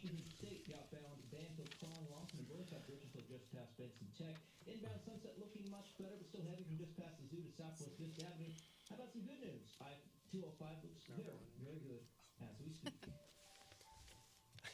Washington State, outbound Danville, Cron, Lawson, and Burnside Bridge until just past Benson Tech. Inbound Sunset looking much better, but still heavy from just past the zoo to Southwest Fifth Avenue. How about some good news? I-205 looks very, very good as we speak.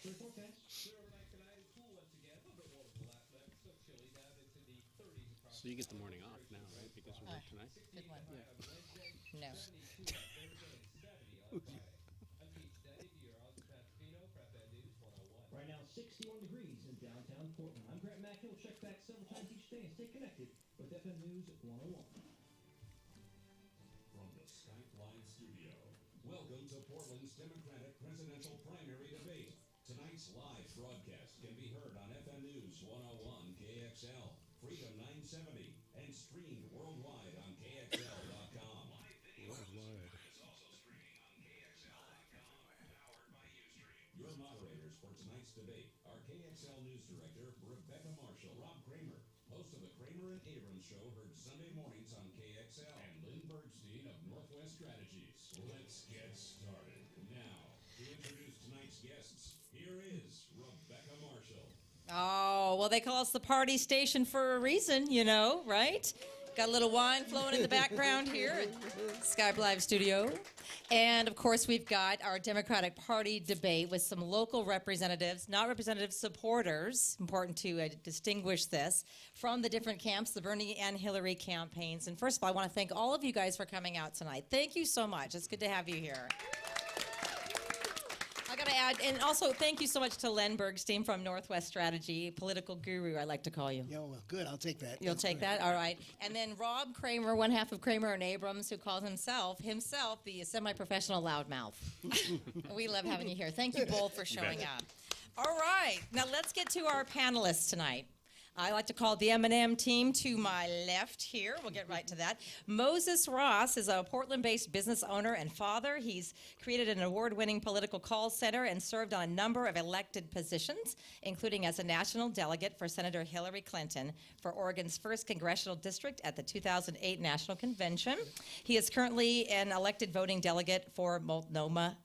Clear forecast. Clear overnight tonight. Cool once again. A little bit warmer than last night. Still chilly down into the 30s across. So you get the morning off now, right? Because of work tonight? Good one. on Wednesday, No. 72 on Thursday, and 70 on Friday. I'm Pete Steady, your Ozzy Pasquino, Prep Ed News 101. Right now, 61 degrees in downtown Portland. I'm Grant Mack. We'll check back several times each day and stay connected with FM News 101. From the Skyline Studio, welcome to Portland's Democratic presidential primary debate. Tonight's live broadcast can be heard on FM News 101 KXL, Freedom 970, and streamed worldwide on KXL.com. Live video is also streaming on KXL.com, powered by Ustream. Your moderators for tonight's debate are KXL News Director Rebecca Marshall, Rob Kramer, host of the Kramer and Abrams Show, heard Sunday mornings on KXL, and Lynn Bergstein of Northwest Strategies. Let's get started. Now, to introduce tonight's guests, here is Rebecca Marshall. Oh, well, they call us the party station for a reason, you know, right? Got a little wine flowing in the background here at Skype Live Studio. And, of course, we've got our Democratic Party debate with some local representatives, not representative supporters, important to distinguish this, from the different camps, the Bernie and Hillary campaigns. And first of all, I want to thank all of you guys for coming out tonight. Thank you so much. It's good to have you here. I got to add, and also thank you so much to Len Bergstein from Northwest Strategy, political guru, I like to call you. Yeah, well, good. I'll take that. You'll take that? All right. And then Rob Kramer, one half of Kramer and Abrams, who calls himself the semi-professional loudmouth. We love having you here. Thank you both for showing up. All right. Now let's get to our panelists tonight. I like to call the M&M team to my left here. We'll get right to that. Moses Ross is a Portland-based business owner and father. He's created an award-winning political call center and served on a number of elected positions, including as a national delegate for Senator Hillary Clinton for Oregon's 1st Congressional District at the 2008 National Convention. He is currently an elected voting delegate for Multnomah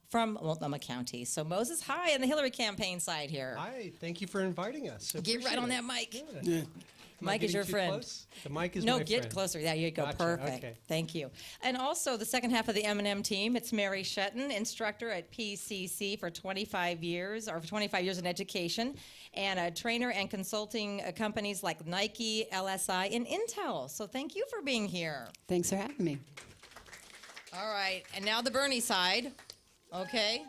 County. So Moses, hi, on the Hillary campaign side here. Hi, thank you for inviting us. Get right on that mic. Good. Yeah. Am I Mike is getting your too friend. close? The mic is No, my get friend. closer. There you go. Gotcha. Perfect. Okay. Thank you. And also the second half of the M&M team, it's Mary Shetton, instructor at PCC for 25 years in education, and a trainer and consulting companies like Nike, LSI, and Intel. So thank you for being here. Thanks for having me. All right, and now the Bernie side. Okay.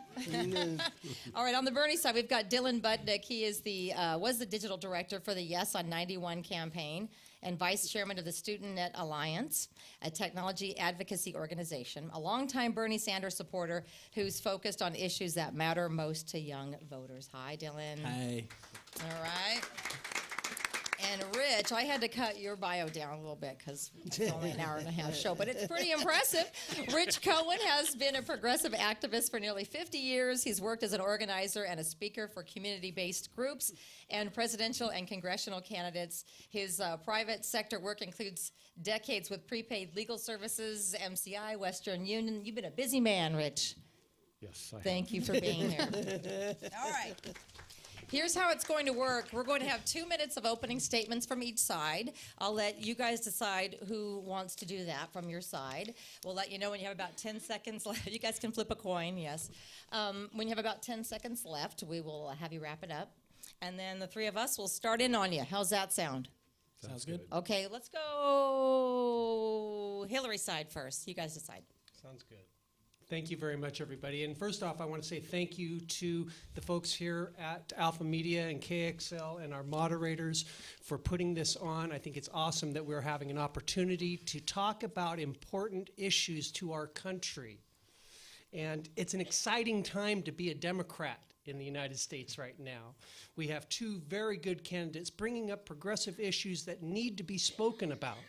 All right, on the Bernie side, we've got Dylan Budnick. He is was the digital director for the Yes on 91 campaign and vice chairman of the StudentNet Alliance, a technology advocacy organization, a longtime Bernie Sanders supporter who's focused on issues that matter most to young voters. Hi, Dylan. Hi. All right. And Rich, I had to cut your bio down a little bit because it's only an hour and a half show, but it's pretty impressive. Rich Cohen has been a progressive activist for nearly 50 years. He's worked as an organizer and a speaker for community-based groups and presidential and congressional candidates. His private sector work includes decades with prepaid legal services, MCI, Western Union. You've been a busy man, Rich. Yes, I have. Thank you for being here. All right. Here's how it's going to work. We're going to have 2 minutes of opening statements from each side. I'll let you guys decide who wants to do that from your side. We'll let you know when you have about 10 seconds left. You guys can flip a coin, yes. When you have about 10 seconds left, we will have you wrap it up. And then the three of us will start in on you. How's that sound? Sounds good. Okay, let's go Hillary side first. You guys decide. Sounds good. Thank you very much, everybody. And first off, I want to say thank you to the folks here at Alpha Media and KXL and our moderators for putting this on. I think it's awesome that we're having an opportunity to talk about important issues to our country. And it's an exciting time to be a Democrat in the United States right now. We have two very good candidates bringing up progressive issues that need to be spoken about.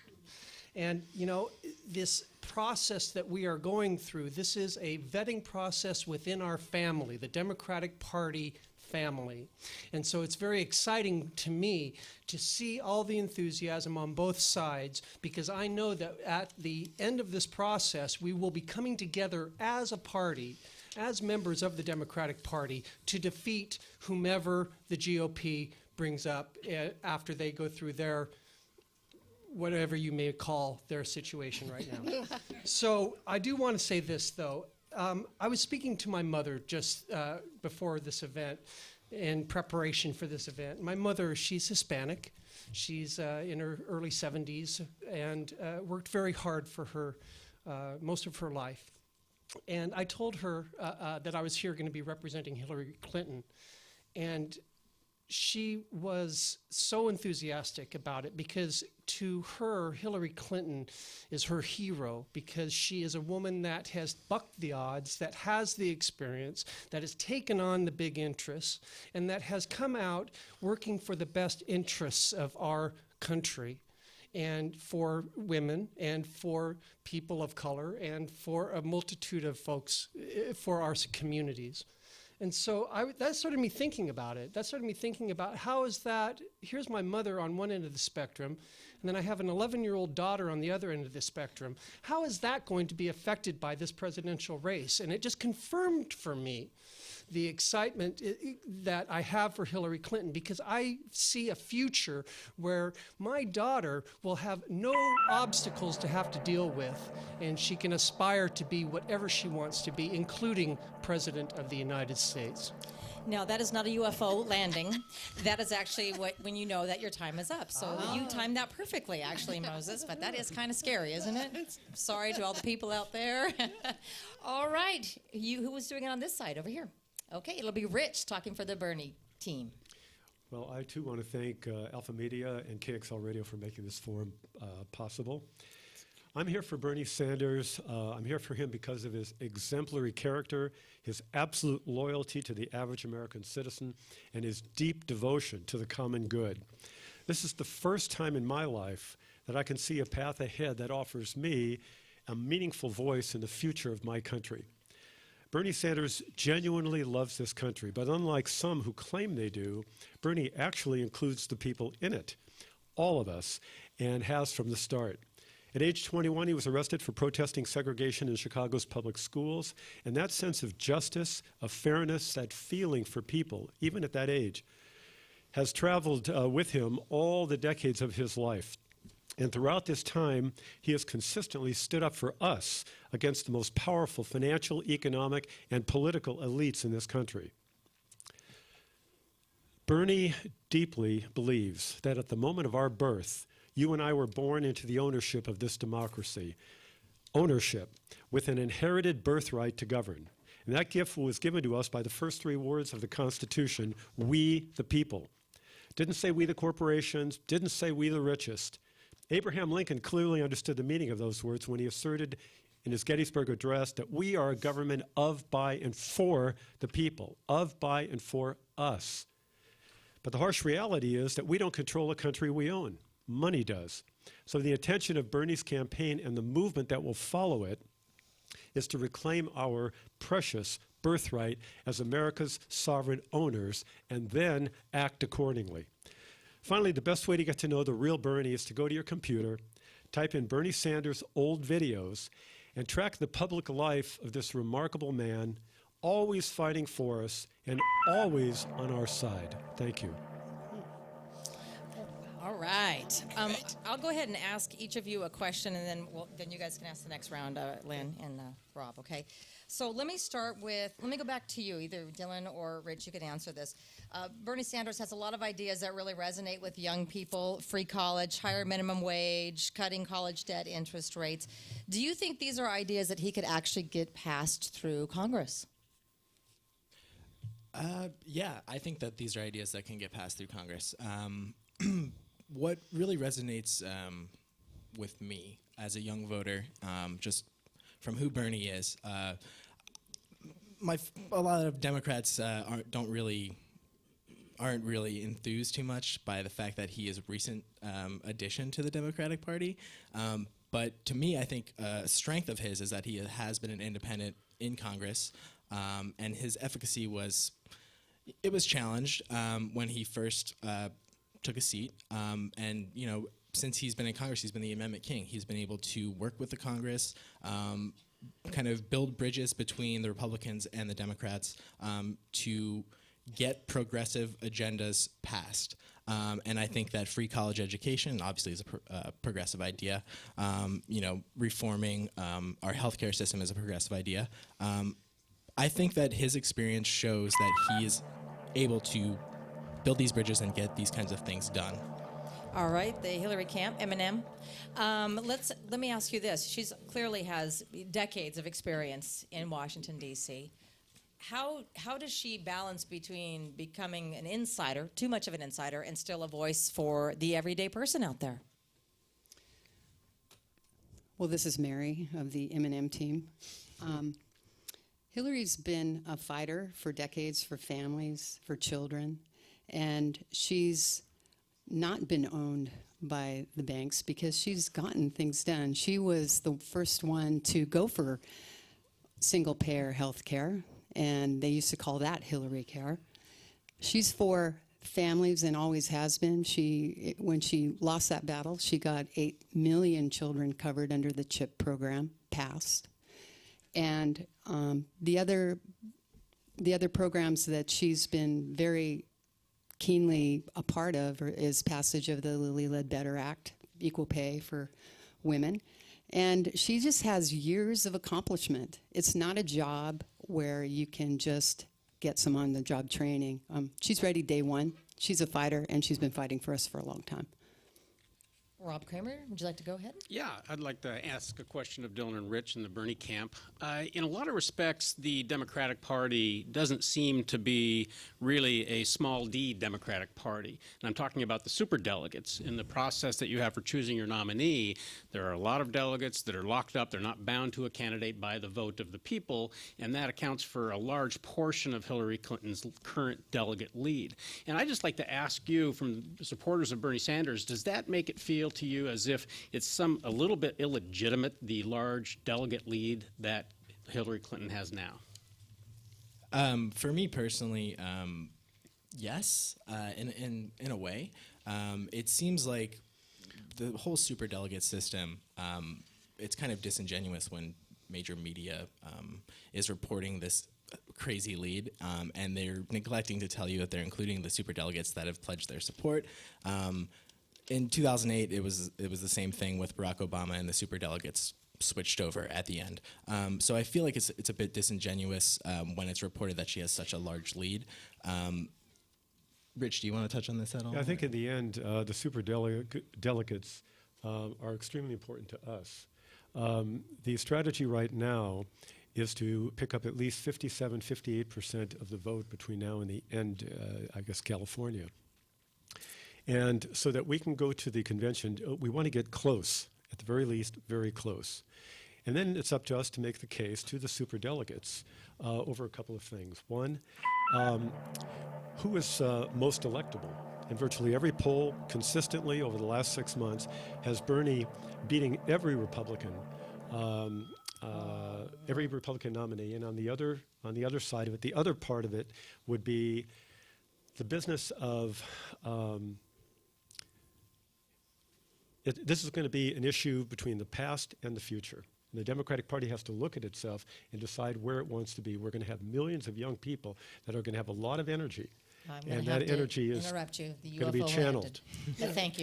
And, you know, this process that we are going through, this is a vetting process within our family, the Democratic Party family. And so it's very exciting to me to see all the enthusiasm on both sides, because I know that at the end of this process, we will be coming together as a party, as members of the Democratic Party, to defeat whomever the GOP brings up after they go through their, whatever you may call their situation right now. So I do want to say this, though. I was speaking to my mother just before this event, in preparation for this event. My mother, she's Hispanic. She's in her early 70s and worked very hard for her most of her life. And I told her that I was here going to be representing Hillary Clinton. And she was so enthusiastic about it, because to her, Hillary Clinton is her hero, because she is a woman that has bucked the odds, that has the experience, that has taken on the big interests, and that has come out working for the best interests of our country, and for women, and for people of color, and for a multitude of folks, for our communities. And so that started me thinking about it. That started me thinking about how is that, here's my mother on one end of the spectrum, and then I have an 11-year-old daughter on the other end of the spectrum. How is that going to be affected by this presidential race? And it just confirmed for me the excitement that I have for Hillary Clinton, because I see a future where my daughter will have no obstacles to have to deal with, and she can aspire to be whatever she wants to be, including President of the United States. Now, that is not a UFO landing. That is actually when you know that your time is up. So you timed that perfectly, actually, Moses, but that is kind of scary, isn't it? Sorry to all the people out there. All right. Who was doing it on this side over here? Okay, it'll be Rich talking for the Bernie team. Well, I too want to thank Alpha Media and KXL Radio for making this forum possible. I'm here for Bernie Sanders. I'm here for him because of his exemplary character, his absolute loyalty to the average American citizen, and his deep devotion to the common good. This is the first time in my life that I can see a path ahead that offers me a meaningful voice in the future of my country. Bernie Sanders genuinely loves this country, but unlike some who claim they do, Bernie actually includes the people in it, all of us, and has from the start. At age 21, he was arrested for protesting segregation in Chicago's public schools, and that sense of justice, of fairness, that feeling for people, even at that age, has traveled with him all the decades of his life. And throughout this time, he has consistently stood up for us against the most powerful financial, economic, and political elites in this country. Bernie deeply believes that at the moment of our birth, you and I were born into the ownership of this democracy. Ownership with an inherited birthright to govern. And that gift was given to us by the first three words of the Constitution, we the people. Didn't say we the corporations, didn't say we the richest. Abraham Lincoln clearly understood the meaning of those words when he asserted in his Gettysburg Address that we are a government of, by, and for the people, of, by, and for us. But the harsh reality is that we don't control a country we own. Money does. So the intention of Bernie's campaign and the movement that will follow it is to reclaim our precious birthright as America's sovereign owners and then act accordingly. Finally, the best way to get to know the real Bernie is to go to your computer, type in Bernie Sanders' old videos, and track the public life of this remarkable man, always fighting for us and always on our side. Thank you. All right. I'll go ahead and ask each of you a question, and then you guys can ask the next round, Lynn and Rob, okay? So let me go back to you, either Dylan or Rich, you can answer this. Bernie Sanders has a lot of ideas that really resonate with young people: free college, higher minimum wage, cutting college debt interest rates. Do you think these are ideas that he could actually get passed through Congress? Yeah, I think that these are ideas that can get passed through Congress. What really resonates with me as a young voter, just from who Bernie is, a lot of Democrats aren't really enthused too much by the fact that he is a recent addition to the Democratic Party. But to me, I think a strength of his is that he has been an independent in Congress, and his efficacy was It was challenged when he first took a seat, and since he's been in Congress, he's been the amendment king. He's been able to work with the Congress, kind of build bridges between the Republicans and the Democrats to get progressive agendas passed. And I think that free college education obviously is a progressive idea. Reforming our healthcare system is a progressive idea. I think that his experience shows that he is able to build these bridges and get these kinds of things done. All right, the Hillary camp, Eminem. Let me ask you this. She's clearly has decades of experience in Washington, D.C. How does she balance between becoming an insider, too much of an insider, and still a voice for the everyday person out there? Well, this is Mary of the M&M team. Hillary's been a fighter for decades for families, for children, and she's not been owned by the banks because she's gotten things done. She was the first one to go for single-payer health care, and they used to call that Hillary Care. She's for families and always has been. When she lost that battle, she got 8 million children covered under the CHIP program, passed. And the other programs that she's been very keenly a part of is passage of the Lilly Ledbetter Act, equal pay for women. And she just has years of accomplishment. It's not a job where you can just get some on-the-job training. She's ready day one. She's a fighter, and she's been fighting for us for a long time. Rob Kramer, would you like to go ahead? Yeah, I'd like to ask a question of Dylan and Rich in the Bernie camp. In a lot of respects, the Democratic Party doesn't seem to be really a small d Democratic Party. And I'm talking about the superdelegates. In the process that you have for choosing your nominee, there are a lot of delegates that are locked up. They're not bound to a candidate by the vote of the people, and that accounts for a large portion of Hillary Clinton's current delegate lead. And I'd just like to ask you, from supporters of Bernie Sanders, does that make it feel to you as if it's a little bit illegitimate, the large delegate lead that Hillary Clinton has now? For me personally, yes, in a way. It seems like the whole superdelegate system, it's kind of disingenuous when major media is reporting this crazy lead, and they're neglecting to tell you that they're including the superdelegates that have pledged their support. In 2008, it was the same thing with Barack Obama, and the superdelegates switched over at the end. So I feel like it's a bit disingenuous when it's reported that she has such a large lead. Rich, do you want to touch on this at all? I think in the end, the superdelegates are extremely important to us. The strategy right now is to pick up at least 57, 58% of the vote between now and the end, I guess, California. And so that we can go to the convention, we want to get close, at the very least, very close. And then it's up to us to make the case to the superdelegates over a couple of things. One, who is most electable? And virtually every poll consistently over the last 6 months has Bernie beating every Republican nominee. And on the other side of it, the other part of it would be the business of this is going to be an issue between the past and the future. And the Democratic Party has to look at itself and decide where it wants to be. We're going to have millions of young people that are going to have a lot of energy. And that energy is interrupt you. The going to be UFO channeled. landed. Thank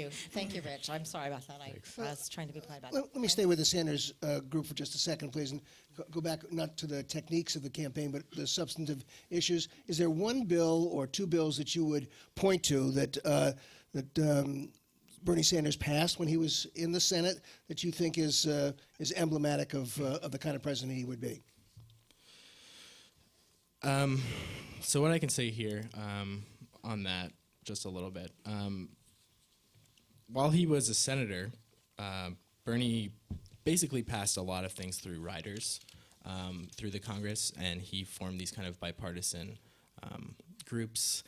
you, Rich. I'm sorry about that. I was trying to be polite about it. Let me stay with the Sanders group for just a second, please, and go back not to the techniques of the campaign, but the substantive issues. Is there one bill or two bills that you would point to that Bernie Sanders passed when he was in the Senate that you think is emblematic of the kind of president he would be? So what I can say here on that, just a little bit. While he was a senator, Bernie basically passed a lot of things through riders through the Congress, and he formed these kind of bipartisan groups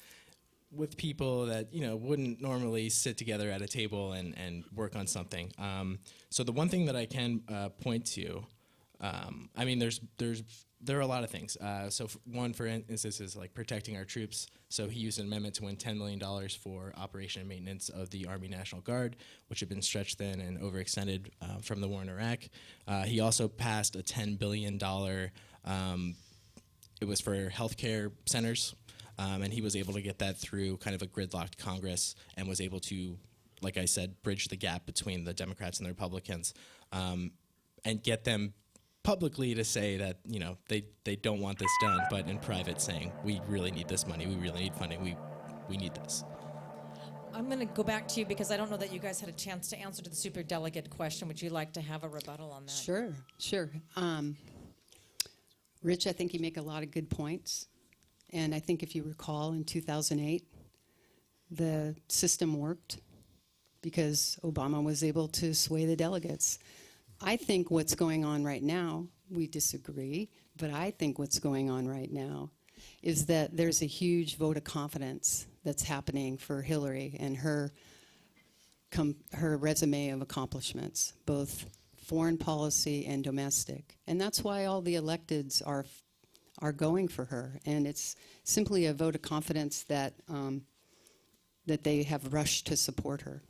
with people that wouldn't normally sit together at a table and work on something. So the one thing that I can point to, I mean, there's there are a lot of things. One, for instance, is like protecting our troops. So he used an amendment to win $10 million for operation and maintenance of the Army National Guard, which had been stretched thin and overextended from the war in Iraq. He also passed a $10 billion, it was for healthcare centers, and he was able to get that through kind of a gridlocked Congress and was able to, like I said, bridge the gap between the Democrats and the Republicans, and get them publicly to say that, you know, they don't want this done, but in private saying, we really need this money, we really need funding, we need this. I'm going to go back to you because I don't know that you guys had a chance to answer to the superdelegate question. Would you like to have a rebuttal on that? Sure. Rich, I think you make a lot of good points. And I think if you recall, in 2008, the system worked because Obama was able to sway the delegates. I think what's going on right now, we disagree, but I think what's going on right now is that there's a huge vote of confidence that's happening for Hillary and her resume of accomplishments, both foreign policy and domestic. And that's why all the electeds are going for her. And it's simply a vote of confidence that that they have rushed to support her.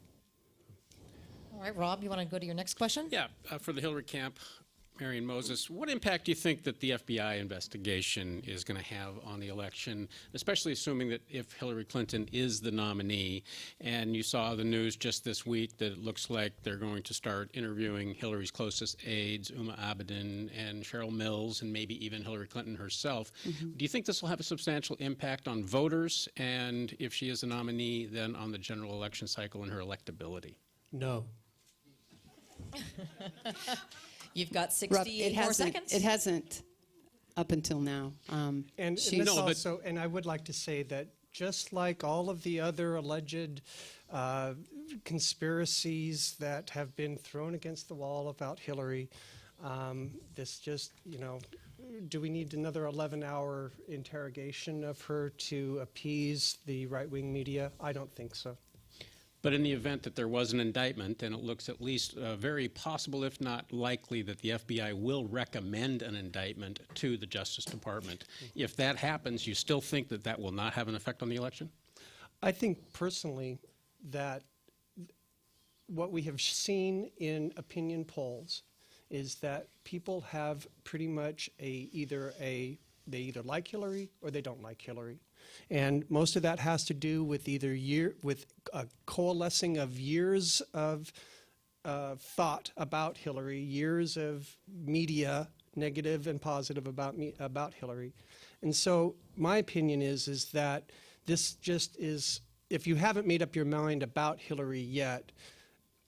All right, Rob, you want to go to your next question? Yeah, for the Hillary camp, Marion Moses, what impact do you think that the FBI investigation is going to have on the election, especially assuming that if Hillary Clinton is the nominee, and you saw the news just this week that it looks like they're going to start interviewing Hillary's closest aides, Uma Abedin and Cheryl Mills, and maybe even Hillary Clinton herself. Do you think this will have a substantial impact on voters, and if she is the nominee, then on the general election cycle and her electability? No. You've got Rob, 68 more seconds. It hasn't up until now. And She's- this No, but- also, and I would like to say that just like all of the other alleged conspiracies that have been thrown against the wall about Hillary, this just, you know, do we need another 11-hour interrogation of her to appease the right-wing media? I don't think so. But in the event that there was an indictment, and it looks at least very possible, if not likely, that the FBI will recommend an indictment to the Justice Department. If that happens, you still think that that will not have an effect on the election? I think personally that what we have seen in opinion polls is that people have pretty much they either like Hillary or they don't like Hillary. And most of that has to do with either a coalescing of years of thought about Hillary, years of media, negative and positive about Hillary. And so my opinion is that this just is, if you haven't made up your mind about Hillary yet,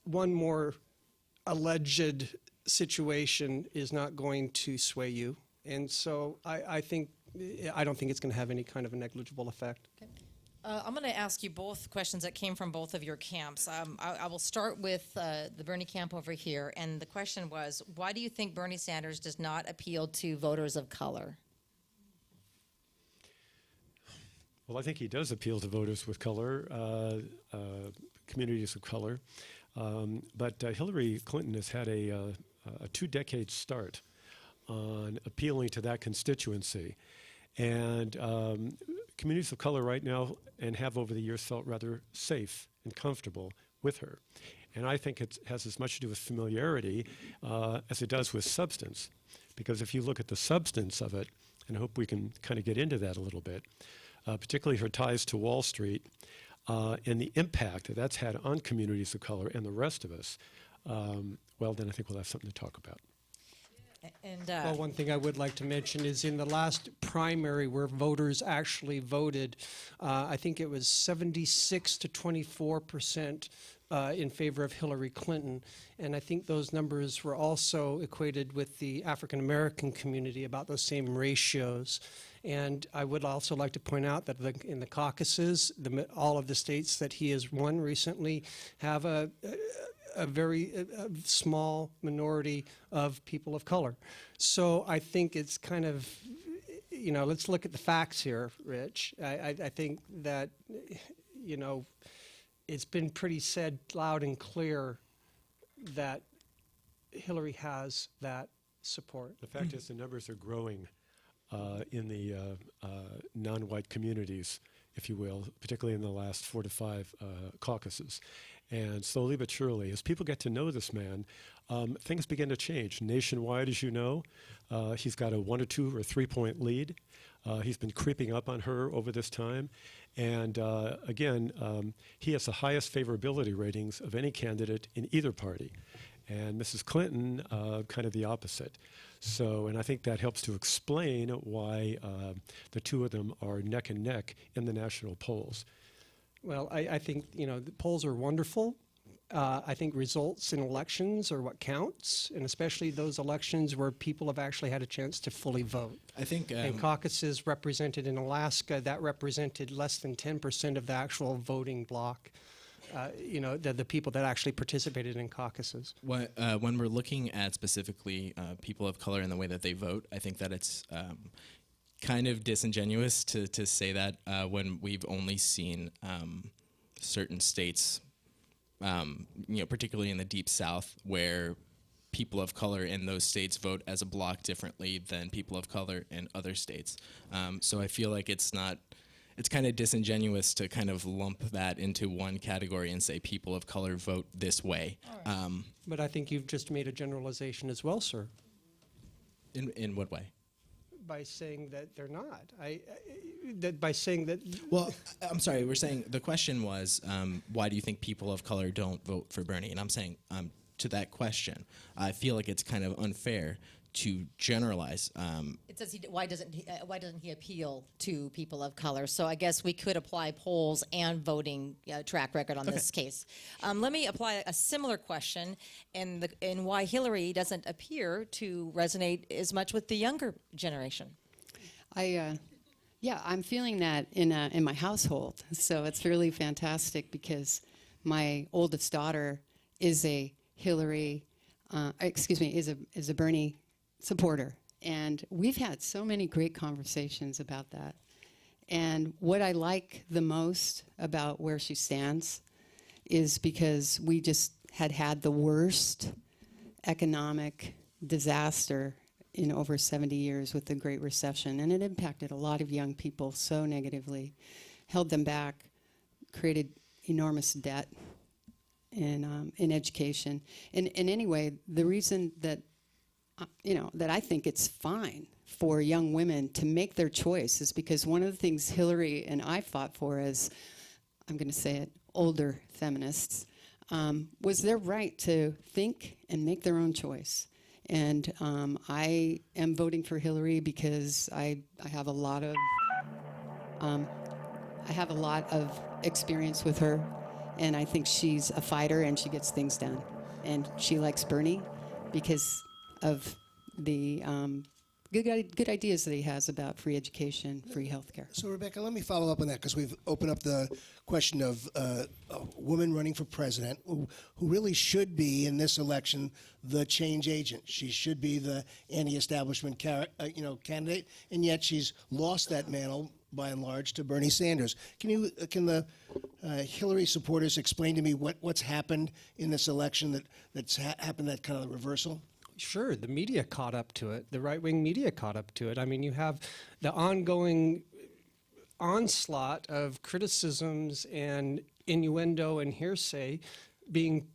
one more alleged situation is not going to sway you. And so I don't think it's going to have any kind of a negligible effect. I'm going to ask you both questions that came from both of your camps. I will start with the Bernie camp over here. And the question was, why do you think Bernie Sanders does not appeal to voters of color? Well, I think he does appeal to voters with color, communities of color. But Hillary Clinton has had a 2-decade start on appealing to that constituency. And communities of color right now, and have over the years, felt rather safe and comfortable with her. And I think it has as much to do with familiarity as it does with substance. Because if you look at the substance of it, and I hope we can kind of get into that a little bit, particularly her ties to Wall Street, and the impact that that's had on communities of color and the rest of us, well, then I think we'll have something to talk about. And one thing I would like to mention is in the last primary where voters actually voted, I think it was 76 to 24% in favor of Hillary Clinton. And I think those numbers were also equated with the African American community, about those same ratios. And I would also like to point out that in the caucuses, all of the states that he has won recently have a very small minority of people of color. So I think it's kind of, you know, let's look at the facts here, Rich. I think that, you know, it's been pretty said loud and clear that Hillary has that support. The fact is the numbers are growing in the non-white communities, if you will, particularly in the last 4 to 5 caucuses. And slowly but surely, as people get to know this man, things begin to change. Nationwide, as you know, he's got a 1 or 2 or 3 point lead. He's been creeping up on her over this time. And again, he has the highest favorability ratings of any candidate in either party. And Mrs. Clinton, kind of the opposite. So, and I think that helps to explain why the two of them are neck and neck in the national polls. Well, I think, the polls are wonderful. I think results in elections are what counts, and especially those elections where people have actually had a chance to fully vote. I think And caucuses represented in Alaska, that represented less than 10% of the actual voting bloc. The people that actually participated in caucuses. when we're looking at specifically people of color and the way that they vote, I think that it's kind of disingenuous to say that when we've only seen certain states, particularly in the Deep South, where people of color in those states vote as a bloc differently than people of color in other states. So I feel like it's kind of disingenuous to kind of lump that into one category and say people of color vote this way. But I think you've just made a generalization as well, sir. In what way? By saying that they're not. By saying that. Well, I'm sorry. We're saying the question was, why do you think people of color don't vote for Bernie? And I'm saying to that question, I feel like it's kind of unfair to generalize. It says why doesn't he appeal to people of color? So I guess we could apply polls and voting track record on this case. Let me apply a similar question in why Hillary doesn't appear to resonate as much with the younger generation. I'm feeling that in my household. So it's really fantastic because my oldest daughter is a Hillary, is a Bernie supporter. And we've had so many great conversations about that. And what I like the most about where she stands is because we just had the worst economic disaster in over 70 years with the Great Recession. And it impacted a lot of young people so negatively, held them back, created enormous debt in education. And anyway, the reason that that I think it's fine for young women to make their choice is because one of the things Hillary and I fought for as, I'm going to say it, older feminists, was their right to think and make their own choice. And I am voting for Hillary because I have a lot of experience with her, and I think she's a fighter and she gets things done. And she likes Bernie because of the good ideas that he has about free education, free health care. So, Rebecca, let me follow up on that because we've opened up the question of a woman running for president who really should be, in this election, the change agent. She should be the anti-establishment candidate, and yet she's lost that mantle, by and large, to Bernie Sanders. Can the Hillary supporters explain to me what's happened in this election that's happened, that kind of reversal? Sure, the media caught up to it. The right-wing media caught up to it. I mean, you have the ongoing onslaught of criticisms and innuendo and hearsay being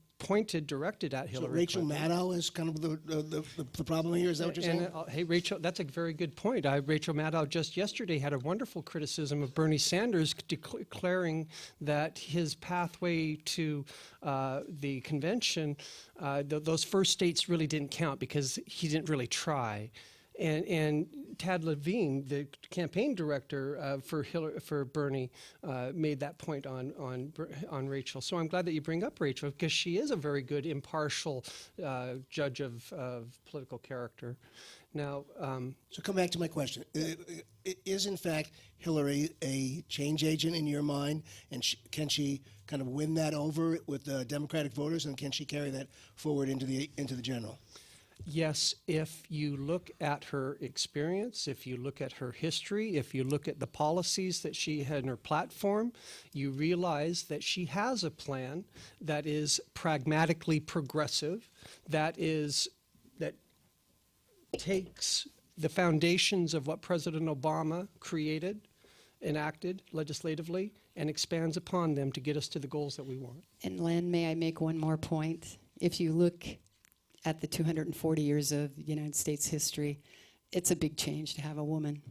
directed at Hillary. So Rachel Clinton. Maddow is kind of the problem here. Is that what you're saying? Hey, Rachel, that's a very good point. Rachel Maddow just yesterday had a wonderful criticism of Bernie Sanders, declaring that his pathway to the convention, those first states really didn't count because he didn't really try. And Tad Levine, the campaign director for Bernie, made that point on Rachel. So I'm glad that you bring up Rachel because she is a very good, impartial judge of political character. Now, so come back to my question: is in fact Hillary a change agent in your mind, and can she kind of win that over with the Democratic voters, and can she carry that forward into the general? Yes, if you look at her experience, if you look at her history, if you look at the policies that she had in her platform, you realize that she has a plan that is pragmatically progressive, that takes the foundations of what President Obama created, enacted legislatively, and expands upon them to get us to the goals that we want. And Len, may I make one more point? If you look at the 240 years of United States history, it's a big change to have a woman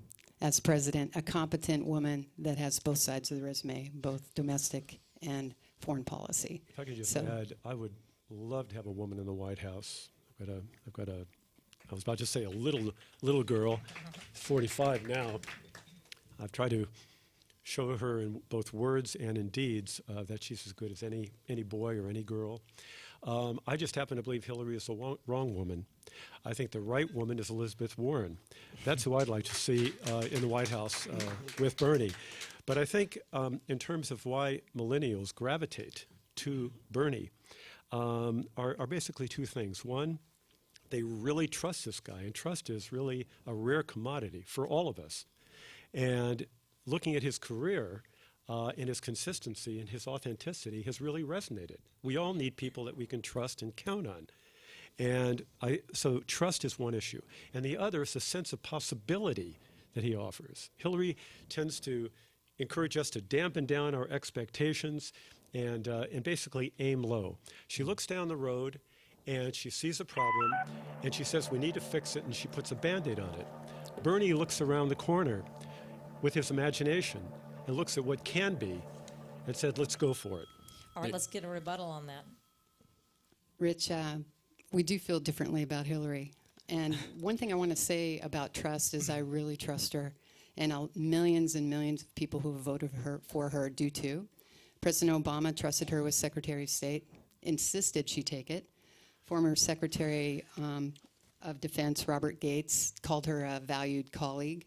as president, a competent woman that has both sides of the resume, both domestic and foreign policy. If I could just So- add, I would love to have a woman in the White House. I was about to say a little girl, 45 now. I've tried to show her in both words and in deeds that she's as good as any boy or any girl. I just happen to believe Hillary is the wrong woman. I think the right woman is Elizabeth Warren. That's who I'd like to see in the White House with Bernie. But I think in terms of why millennials gravitate to Bernie are basically two things. One, they really trust this guy, and trust is really a rare commodity for all of us. And looking at his career and his consistency and his authenticity has really resonated. We all need people that we can trust and count on. And so trust is one issue. And the other is the sense of possibility that he offers. Hillary tends to encourage us to dampen down our expectations and basically aim low. She looks down the road and she sees a problem and she says, we need to fix it, and she puts a Band-Aid on it. Bernie looks around the corner with his imagination and looks at what can be and said, let's go for it. All right, let's get a rebuttal on that. Rich, we do feel differently about Hillary. And one thing I want to say about trust is I really trust her. And millions and millions of people who have voted for her do too. President Obama trusted her with Secretary of State, insisted she take it. Former Secretary of Defense Robert Gates called her a valued colleague.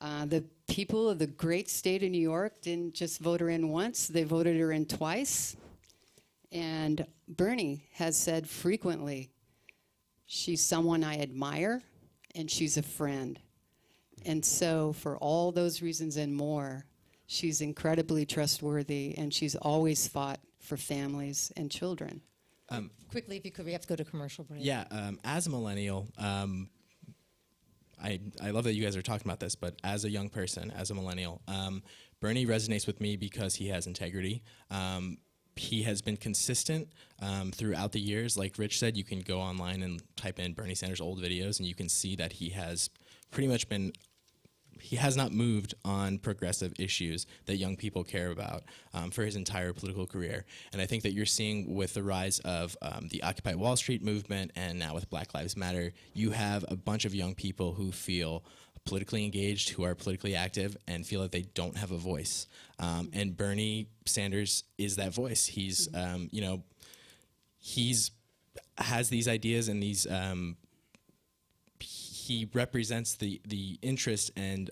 The people of the great state of New York didn't just vote her in once, they voted her in twice. And Bernie has said frequently, she's someone I admire and she's a friend. And so for all those reasons and more, she's incredibly trustworthy, and she's always fought for families and children. Quickly, if you could, we have to go to commercial break. Yeah, as a millennial, I love that you guys are talking about this, but as a young person, as a millennial, Bernie resonates with me because he has integrity. He has been consistent throughout the years. Like Rich said, you can go online and type in Bernie Sanders' old videos, and you can see that he has pretty much been, he has not moved on progressive issues that young people care about for his entire political career. And I think that you're seeing with the rise of the Occupy Wall Street movement, and now with Black Lives Matter, you have a bunch of young people who feel politically engaged, who are politically active, and feel that they don't have a voice. And Bernie Sanders is that voice. He's, you know, he's has these ideas and these. He represents the interest and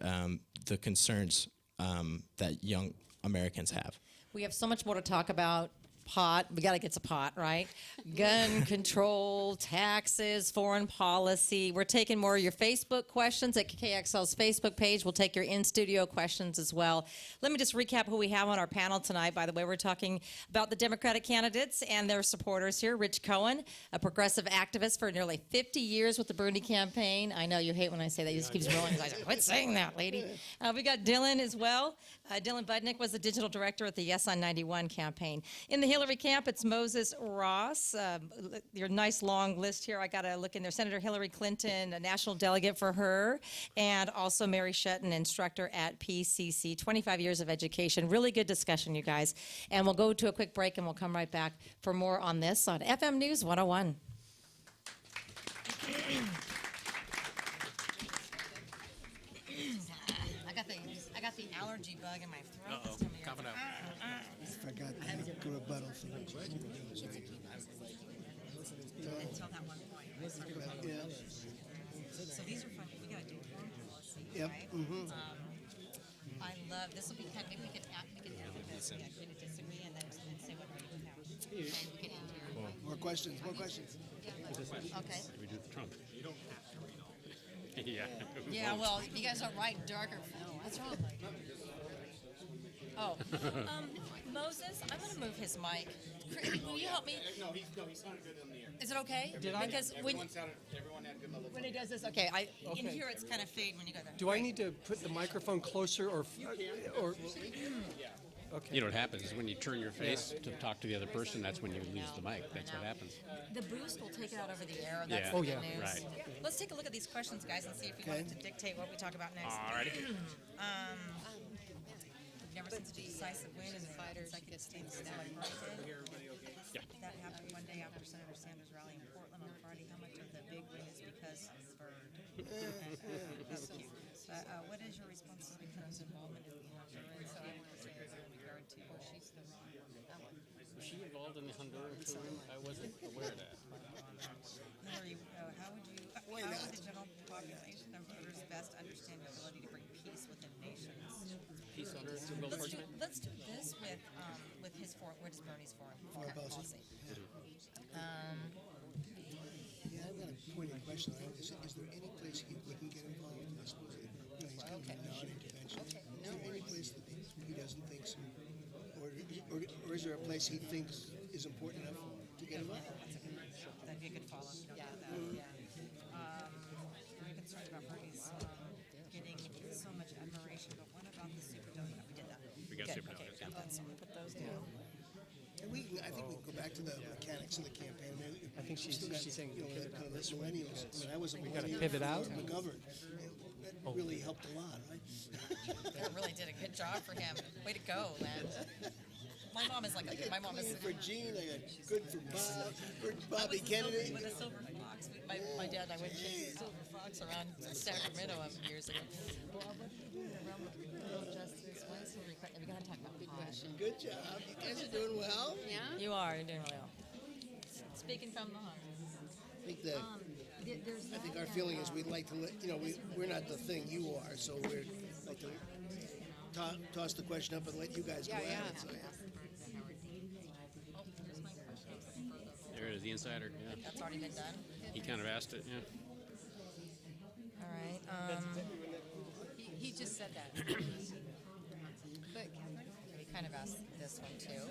the concerns that young Americans have. We have so much more to talk about. Pot, we got to get to pot, right? Gun control, taxes, foreign policy. We're taking more of your Facebook questions at KXL's Facebook page. We'll take your in-studio questions as well. Let me just recap who we have on our panel tonight. By the way, we're talking about the Democratic candidates and their supporters here. Rich Cohen, a progressive activist for nearly 50 years with the Bernie campaign. I know you hate when I say that. He just keeps rolling his eyes. Quit saying that, lady. We got Dylan as well. Dylan Budnick was the digital director at the Yes on 91 campaign. In the Hillary camp, it's Moses Ross. Your nice long list here. I got to look in there. Senator Hillary Clinton, a national delegate for her, and also Mary Shetton, instructor at PCC. 25 years of education. Really good discussion, you guys. And we'll go to a quick break, and we'll come right back for more on this on FM News 101. I got the allergy bug in my throat. Uh-oh, cough it out. I forgot the rebuttal. Until that one point. Yeah. So these are fun. We gotta do foreign policy. Yep. Right? Mm-hmm. I love this. Will be kind of, maybe we can agree to disagree and then say what we have. And we can enter. More questions. More questions. Okay. We do Trump. You don't have to read all. Yeah. Yeah. Well, you guys are right. Darker. What's wrong? Oh, Moses, I'm gonna move his mic. Will you help me? No, he's not good in the air. Is it okay? Did I? Because when he does this, okay, in here it's kind of fade when you go there. Do I need to put the microphone closer or? Okay. You know what happens is when you turn your face to talk to the other person, that's when you lose the mic. That's what happens. The boost will take it out over the air. That's Yeah. the Oh, good yeah. news. Right. Let's take a look at these questions, guys, and see if you want it to dictate what we talk about next. Alrighty. We've never seen such a decisive win in the consecutive states like Bernie did. Yeah. That happened one day after Senator Sanders' rally in Portland on Friday. How much of the big win is because of Bird? That's cute. What is your response to the Clinton's involvement in the Honduran affairs in regard to Was she involved in the Honduran touring? I wasn't aware of that. Hillary, how would the general population of voters best understand your ability to bring peace within nations? Peace on earth to Will Fortune? Let's do this with his foreign. What is Bernie's foreign policy? Yeah, I've got a pointed question. Is there any place he wouldn't get involved in this? You know, he's kind of non-intervention. Is there any place that he doesn't think so? Or is there a place he thinks is important enough to get involved? That'd be a good follow-up. Very concerned about Bernie's getting so much admiration, but what about the Superdome? We did that. We got Good. Superdome, Okay, yeah. let's put those down. And I think we can go back to the mechanics of the campaign. I think she's saying you know, pivot kind out of this the way millennials. because When I was a gotta millennial, pivot out? McGovern. That really helped a lot, right? That really did a good job for him. Way to go, Len. My mom is Good for Gene, I got good for Bob, for Bobby Kennedy. With a silver fox. My dad and I went chasing silver fox around Sacramento years ago. Bob, what are you doing around the criminal justice? Why is Hillary Clinton? We gotta talk about pot. Good job. You guys are doing well. You are. You're doing really well. Speaking from the heart. I think our feeling is we'd like to let, you know, we're not the thing you are, so we'd like to toss the question up and let you guys go at it. So, There it is, the insider. Yeah. That's already been done. He kind of asked it. Yeah. All right. He just said that. But We kind of asked this one too.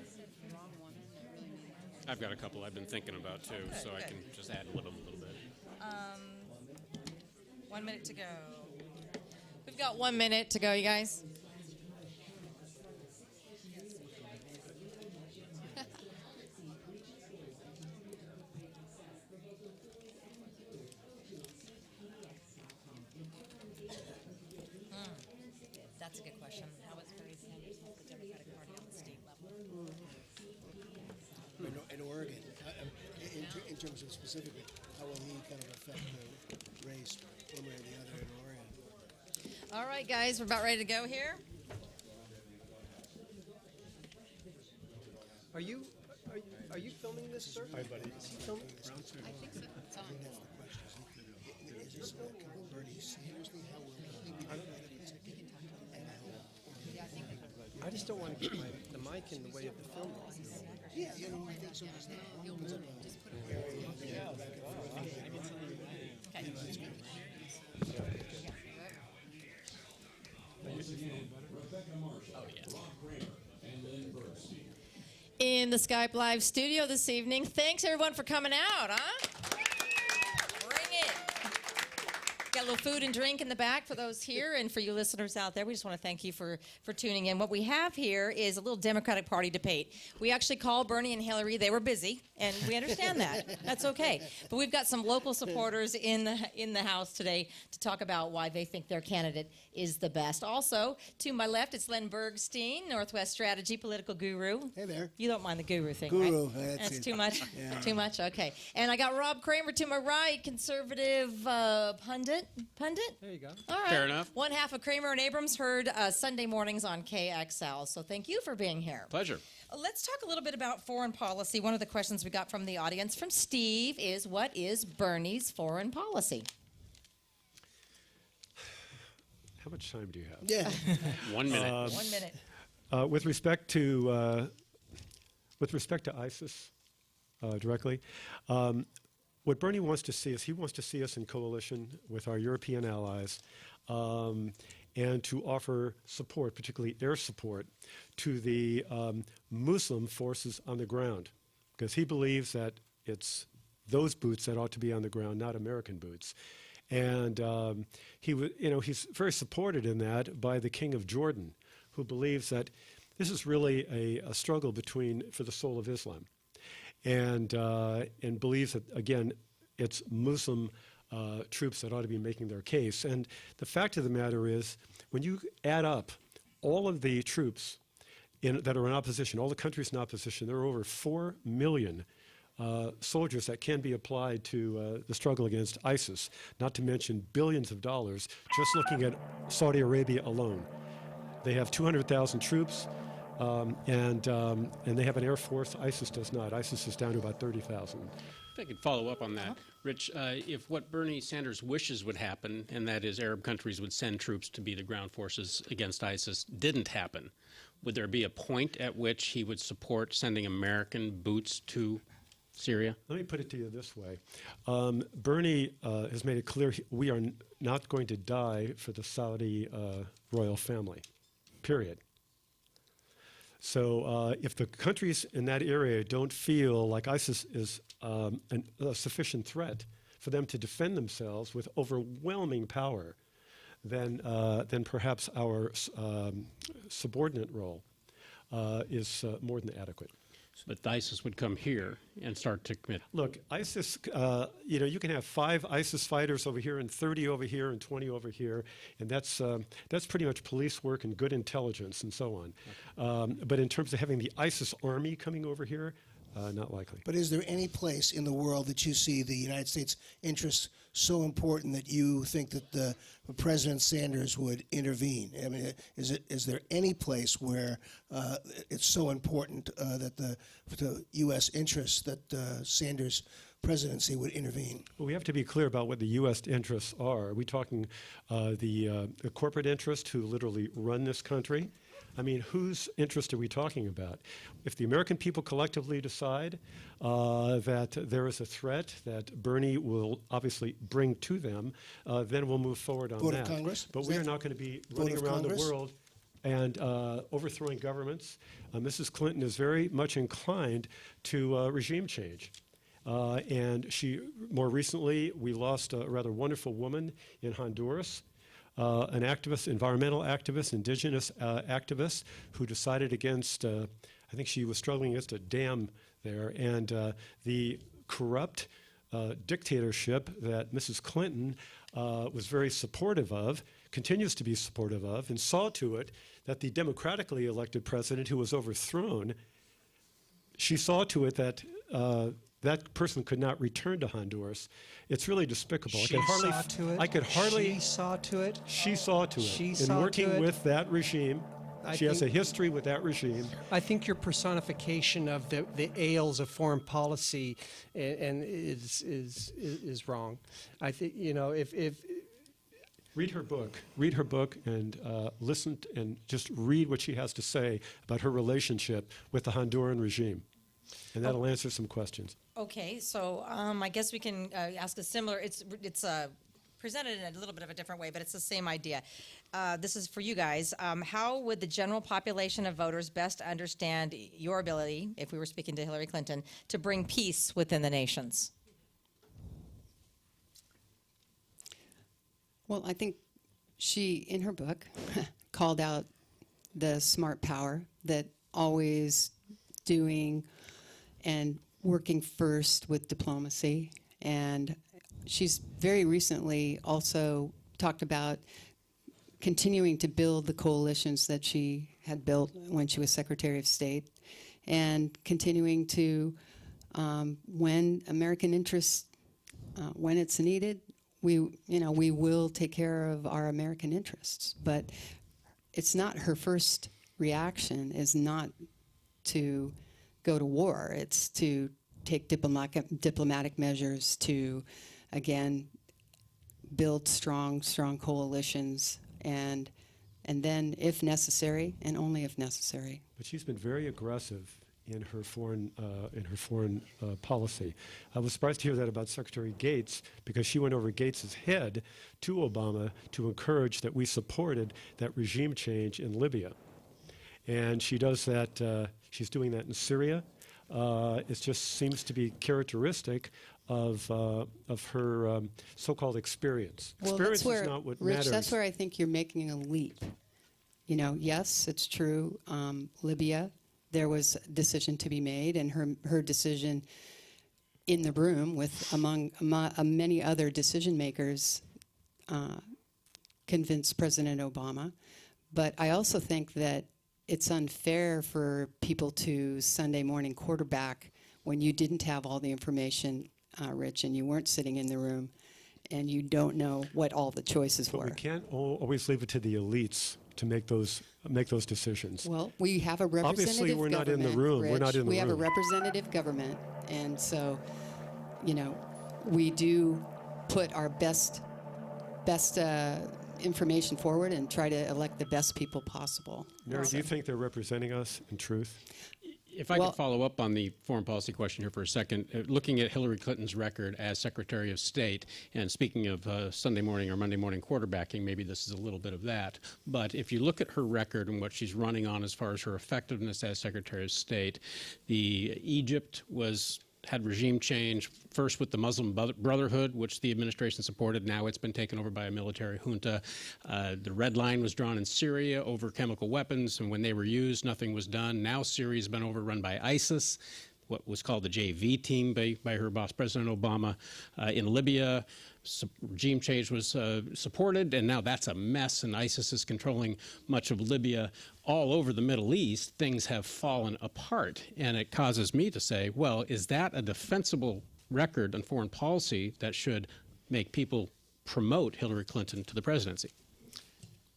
I've got a couple I've been thinking about too, good, so I good. can just add a little bit. 1 minute to go. We've got 1 minute to go, you guys. That's a good question. How is Bernie Sanders help the Democratic Party on the state level? in Oregon, in terms of specifically, how will he kind of affect the race one way or the other in Oregon? All right, guys, we're about ready to go here. Are you filming this, sir? Hi, buddy. Is he filming? I think so. It's on. Is this will Bernie Sanders thing? How will he be I just don't want to get the mic in the way of the film. Yeah, you know, I think so. In the Skype Live studio this evening. Thanks, everyone, for coming out, huh? Bring it. Got a little food and drink in the back for those here, and for you listeners out there, we just want to thank you for tuning in. What we have here is a little Democratic Party debate. We actually called Bernie and Hillary. They were busy, and we understand that. That's okay. But we've got some local supporters in the House today to talk about why they think their candidate is the best. Also, to my left, it's Len Bergstein, Northwest Strategy political guru. Hey there. You don't mind the guru thing, Guru, right? that's it. too much? Yeah. Too much? Okay. And I got Rob Kramer to my right, conservative pundit? There you go. All right. Fair enough. One half of Kramer and Abrams heard Sunday mornings on KXL. So thank you for being here. Pleasure. Let's talk a little bit about foreign policy. One of the questions we got from the audience from Steve is, what is Bernie's foreign policy? How much time do you have? Yeah. 1 minute. 1 minute. With respect to ISIS directly, what Bernie wants to see is he wants to see us in coalition with our European allies, and to offer support, particularly air support, to the Muslim forces on the ground, because he believes that it's those boots that ought to be on the ground, not American boots. And he's very supported in that by the King of Jordan, who believes that this is really a struggle for the soul of Islam, and believes that, again, it's Muslim troops that ought to be making their case. And the fact of the matter is, when you add up all of the troops that are in opposition, all the countries in opposition, there are over 4 million soldiers that can be applied to the struggle against ISIS, not to mention billions of dollars just looking at Saudi Arabia alone. They have 200,000 troops, and they have an air force. ISIS does not. ISIS is down to about 30,000. If I could follow up on that, Rich, if what Bernie Sanders wishes would happen, and that is Arab countries would send troops to be the ground forces against ISIS, didn't happen, would there be a point at which he would support sending American boots to Syria? Let me put it to you this way. Bernie has made it clear we are not going to die for the Saudi royal family, period. So if the countries in that area don't feel like ISIS is a sufficient threat for them to defend themselves with overwhelming power, then perhaps our subordinate role is more than adequate. But ISIS would come here and start to commit. Look, ISIS, you can have 5 ISIS fighters over here and 30 over here and 20 over here, and that's pretty much police work and good intelligence and so on. Okay. But in terms of having the ISIS army coming over here, not likely. But is there any place in the world that you see the United States interests so important that you think that the President Sanders would intervene? I mean, is there any place where it's so important that the U.S. interests that Sanders' presidency would intervene? Well, we have to be clear about what the U.S. interests are. Are we talking the corporate interests who literally run this country? I mean, whose interest are we talking about? If the American people collectively decide that there is a threat that Bernie will obviously bring to them, then we'll move forward on Vote that. of Congress? But we are not going to be running around the world and overthrowing governments. Mrs. Clinton is very much inclined to regime change. And more recently, we lost a rather wonderful woman in Honduras, an activist, environmental activist, indigenous activist, who decided against, I think she was struggling against a dam there, and the corrupt dictatorship that Mrs. Clinton was very supportive of, continues to be supportive of, and saw to it that the democratically elected president who was overthrown, she saw to it that that person could not return to Honduras. It's really despicable. She saw to it. I could hardly. She saw to it. She saw to it. She in saw working to it. with that regime. She has a history with that regime. I think your personification of the ails of foreign policy and is wrong. I think if read her book, and listen and just read what she has to say about her relationship with the Honduran regime, and that'll answer some questions. Okay, so I guess we can ask a similar. It's presented in a little bit of a different way, but it's the same idea. This is for you guys. How would the general population of voters best understand your ability, if we were speaking to Hillary Clinton, to bring peace within the nations? Well, I think she, in her book, called out the smart power that always doing and working first with diplomacy. And she's very recently also talked about continuing to build the coalitions that she had built when she was Secretary of State, and continuing to, when American interests, when it's needed, we will take care of our American interests. But it's not her first reaction is not to go to war. It's to take diplomatic measures to, again, build strong coalitions, and then, if necessary, and only if necessary. But she's been very aggressive in her foreign policy. I was surprised to hear that about Secretary Gates, because she went over Gates's head to Obama to encourage that we supported that regime change in Libya. And she does that. She's doing that in Syria. It just seems to be characteristic of her so-called experience. Well, Experience that's where, is not what Rich, matters. that's where I think you're making a leap. You know, yes, it's true. Libya, there was a decision to be made, and her decision in the room with among many other decision makers convinced President Obama. But I also think that it's unfair for people to Sunday morning quarterback when you didn't have all the information, Rich, and you weren't sitting in the room, and you don't know what all the choices But were. we can't always leave it to the elites to make those decisions. Well, we have a representative Obviously, we're not in the government, room. We're Rich. not in the We have a room. representative government, and so, you know, we do put our best information forward and try to elect the best people possible. Mary, do you think they're representing us in truth? If I Well- could follow up on the foreign policy question here for a second, looking at Hillary Clinton's record as Secretary of State, and speaking of Sunday morning or Monday morning quarterbacking, maybe this is a little bit of that. But if you look at her record and what she's running on as far as her effectiveness as Secretary of State, Egypt had regime change, first with the Muslim Brotherhood, which the administration supported. Now it's been taken over by a military junta. The red line was drawn in Syria over chemical weapons, and when they were used, nothing was done. Now Syria's been overrun by ISIS, what was called the JV team by her boss, President Obama. In Libya, regime change was supported, and now that's a mess, and ISIS is controlling much of Libya. All over the Middle East, things have fallen apart, and it causes me to say, well, is that a defensible record on foreign policy that should make people promote Hillary Clinton to the presidency?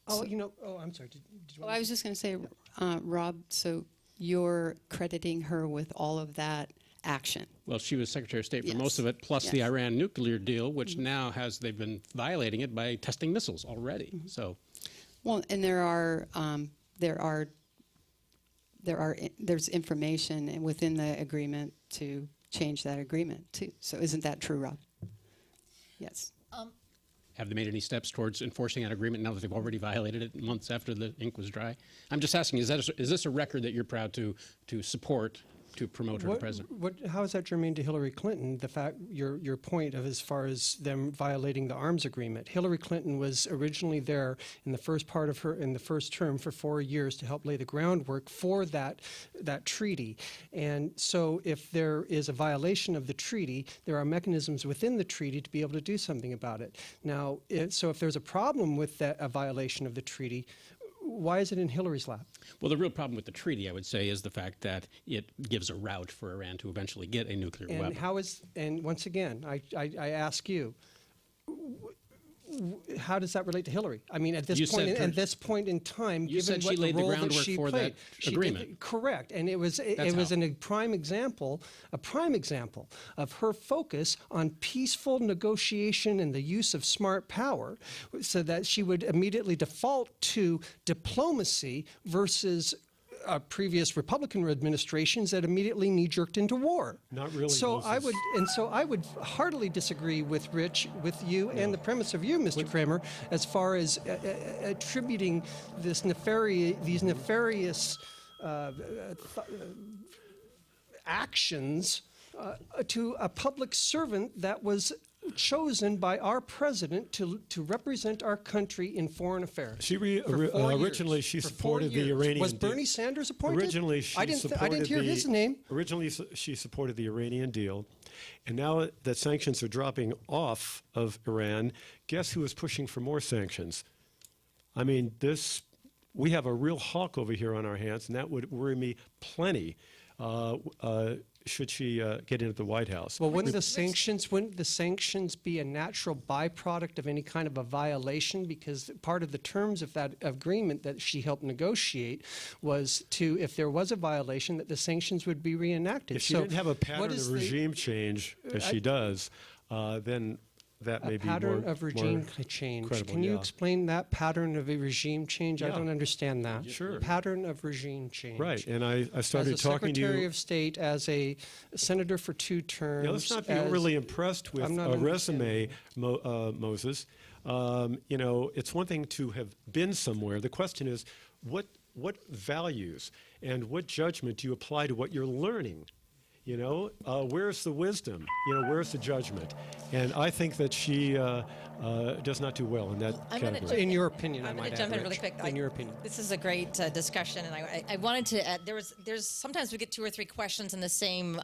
Oh, you know, I'm sorry. Did you Well, I was just going to say, Rob, so you're crediting her with all of that action. Well, she was Secretary of State for Yes. most of it, plus the Yes. Iran nuclear deal, which now they've been violating it by testing missiles already. So, Well, and there's information within the agreement to change that agreement too. So isn't that true, Rob? Yes. have they made any steps towards enforcing that agreement now that they've already violated it months after the ink was dry? I'm just asking, is this a record that you're proud to support to promote her to president? How is that germane to Hillary Clinton? The fact, your point of as far as them violating the arms agreement. Hillary Clinton was originally there in the first part of in the first term for 4 years to help lay the groundwork for that treaty. And so if there is a violation of the treaty, there are mechanisms within the treaty to be able to do something about it. Now, so if there's a problem with a violation of the treaty, why is it in Hillary's lap? Well, the real problem with the treaty, I would say, is the fact that it gives a route for Iran to eventually get a nuclear And weapon. and once again, I ask you, how does that relate to Hillary? I mean, at this You point, said at this point in time, you given said she what the laid the role that groundwork she for played, that she did- agreement. correct, and it was That's how. a prime example of her focus on peaceful negotiation and the use of smart power, so that she would immediately default to diplomacy versus previous Republican administrations that immediately knee-jerked into war. Not really, So Moses. I would heartily disagree with Rich, with you, and the premise of you, Mr. Kramer, as far as attributing these nefarious actions to a public servant that was chosen by our president to represent our country in foreign affairs. She for 4 years. originally she For 4 supported the years. Iranian Was deal. Bernie Sanders appointed? Originally, she I didn't supported hear his name. Originally, she supported the Iranian deal, and now that sanctions are dropping off of Iran, guess who is pushing for more sanctions? I mean, we have a real hawk over here on our hands, and that would worry me plenty. Should she get into the White House? Well, wouldn't the sanctions be a natural byproduct of any kind of a violation? Because part of the terms of that agreement that she helped negotiate was to, if there was a violation, that the sanctions would be reenacted. If she So didn't have a what pattern is of regime change, as she does, then that may a be pattern more of regime more change. credible, Can you yeah. explain that pattern of a regime change? I Yeah. don't understand that. Sure. Pattern of regime change. Right, and I started as a talking to Secretary you. of State, as a senator for 2 terms. Yeah, let's not be as- overly impressed with I'm not a resume, understanding. Moses. You know, it's one thing to have been somewhere. The question is, what values and what judgment do you apply to what you're learning? You know, where's the wisdom? You know, where's the judgment? And I think that she does not do well in that I'm gonna category. In your opinion, I I'm might going to add, jump in really Rich. quick. In your opinion. This is a great discussion, and I wanted to. There's sometimes we get 2 or 3 questions in the same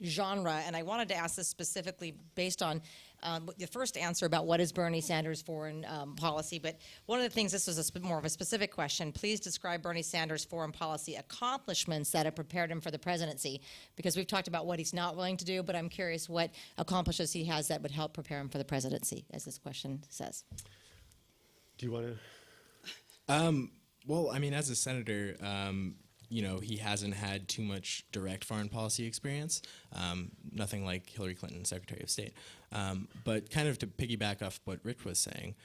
genre, and I wanted to ask this specifically based on the first answer about what is Bernie Sanders' foreign policy. But one of the things, this was more of a specific question. Please describe Bernie Sanders' foreign policy accomplishments that have prepared him for the presidency, because we've talked about what he's not willing to do, but I'm curious what accomplishments he has that would help prepare him for the presidency, as this question says. Do you want to? Well, I mean, as a senator, you know, he hasn't had too much direct foreign policy experience, nothing like Hillary Clinton, Secretary of State. But kind of to piggyback off what Rich was saying,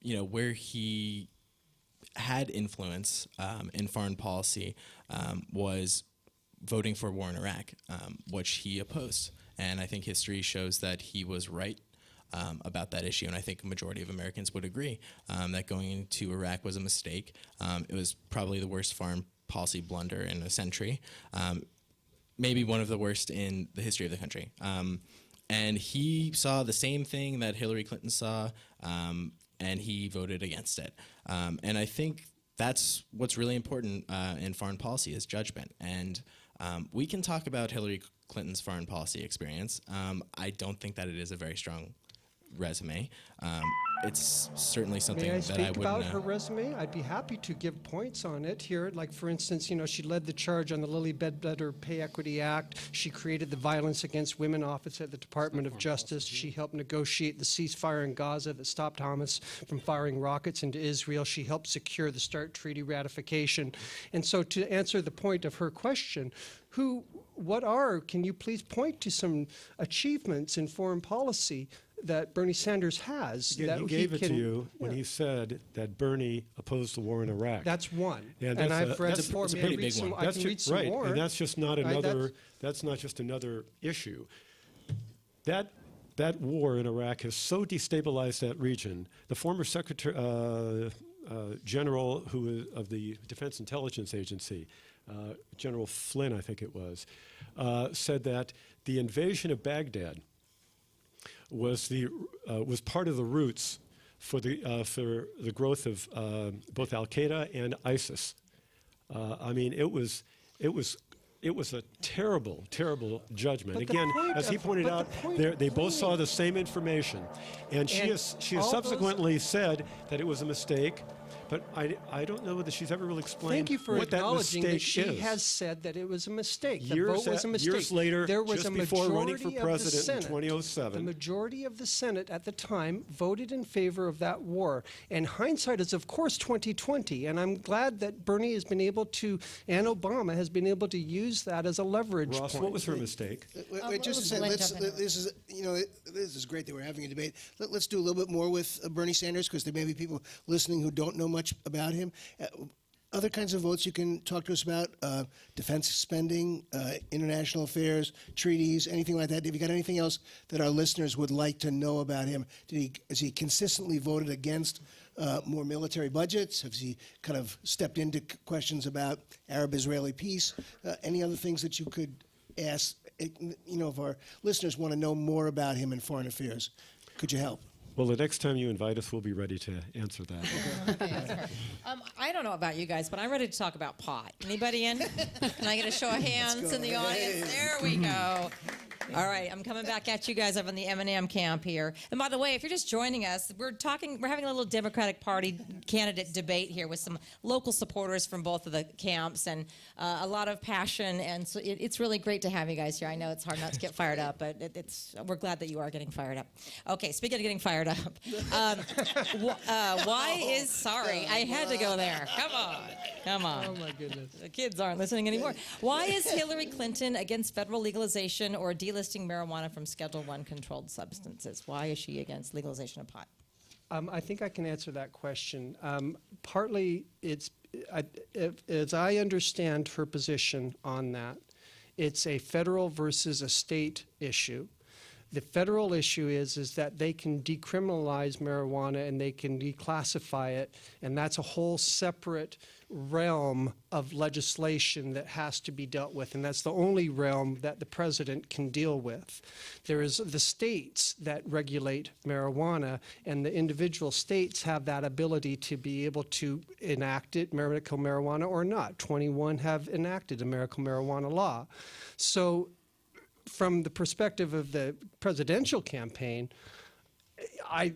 you know, where he had influence in foreign policy was voting for war in Iraq, which he opposed. And I think history shows that he was right about that issue, and I think a majority of Americans would agree that going into Iraq was a mistake. It was probably the worst foreign policy blunder in a century, maybe one of the worst in the history of the country. And he saw the same thing that Hillary Clinton saw, and he voted against it. And I think that's what's really important in foreign policy is judgment. And we can talk about Hillary Clinton's foreign policy experience. I don't think that it is a very strong resume. It's certainly something May I that speak I wouldn't. about her resume? I'd be happy to give points on it here. Like, for instance, you know, she led the charge on the Lilly Ledbetter Pay Equity Act. She created the Violence Against Women Office at the Department of Justice. She helped negotiate the ceasefire in Gaza that stopped Hamas from firing rockets into Israel. She helped secure the START Treaty ratification. And so, to answer the point of her question, can you please point to some achievements in foreign policy that Bernie Sanders has? Again, that he gave it to can- you when yeah. he said that Bernie opposed the war in Iraq. That's one. Yeah, And that's I've read that's- before. it's a May I pretty read big some- one. I can read some right, more. and that's just not Right, another. That's not just another issue. That war in Iraq has so destabilized that region. The former Secretary General of the Defense Intelligence Agency, General Flynn, I think it was, said that the invasion of Baghdad was part of the roots for the growth of both Al Qaeda and ISIS. I mean, it was a terrible, terrible judgment. But the Again, point as he of- pointed but out, the point they of both saw winning- the same information, and she And has all those- subsequently said that it was a mistake. But I don't know whether she's ever really explained Thank you for what that acknowledging mistake that she is. has said that it was a mistake. The Years vote was a mistake. years later, there was just a before running for majority of the president in Senate. 2007. The majority of the Senate at the time voted in favor of that war. And hindsight is, of course, 2020. And I'm glad that Bernie has been able to, and Obama has been able to use that as a leverage Ross, point. what was her mistake? Wait, just to say, Glenn jump in? this is great that we're having a debate. Let's do a little bit more with Bernie Sanders, because there may be people listening who don't know much about him. Other kinds of votes you can talk to us about, defense spending, international affairs, treaties, anything like that. Have you got anything else that our listeners would like to know about him? Has he consistently voted against more military budgets? Has he kind of stepped into questions about Arab-Israeli peace? Any other things that you could ask? If our listeners want to know more about him in foreign affairs, could you help? Well, the next time you invite us, we'll be ready to answer that. I don't know about you guys, but I'm ready to talk about pot. Anybody in? Can I get a show of hands in the audience? There we go. All right, I'm coming back at you guys up in the M&M camp here. And by the way, if you're just joining us, we're having a little Democratic Party candidate debate here with some local supporters from both of the camps, and a lot of passion. And so it's really great to have you guys here. I know it's hard not to get fired up, but we're glad that you are getting fired up. Okay, speaking of getting fired up, sorry, I had to go there. Come on. Oh, my goodness. The kids aren't listening anymore. Why is Hillary Clinton against federal legalization or delisting marijuana from Schedule I controlled substances? Why is she against legalization of pot? I think I can answer that question. Partly, as I understand her position on that, it's a federal versus a state issue. The federal issue is that they can decriminalize marijuana and they can declassify it, and that's a whole separate realm of legislation that has to be dealt with, and that's the only realm that the president can deal with. There is the states that regulate marijuana, and the individual states have that ability to be able to enact it, medical marijuana or not. 21 have enacted a medical marijuana law. So from the perspective of the presidential campaign, I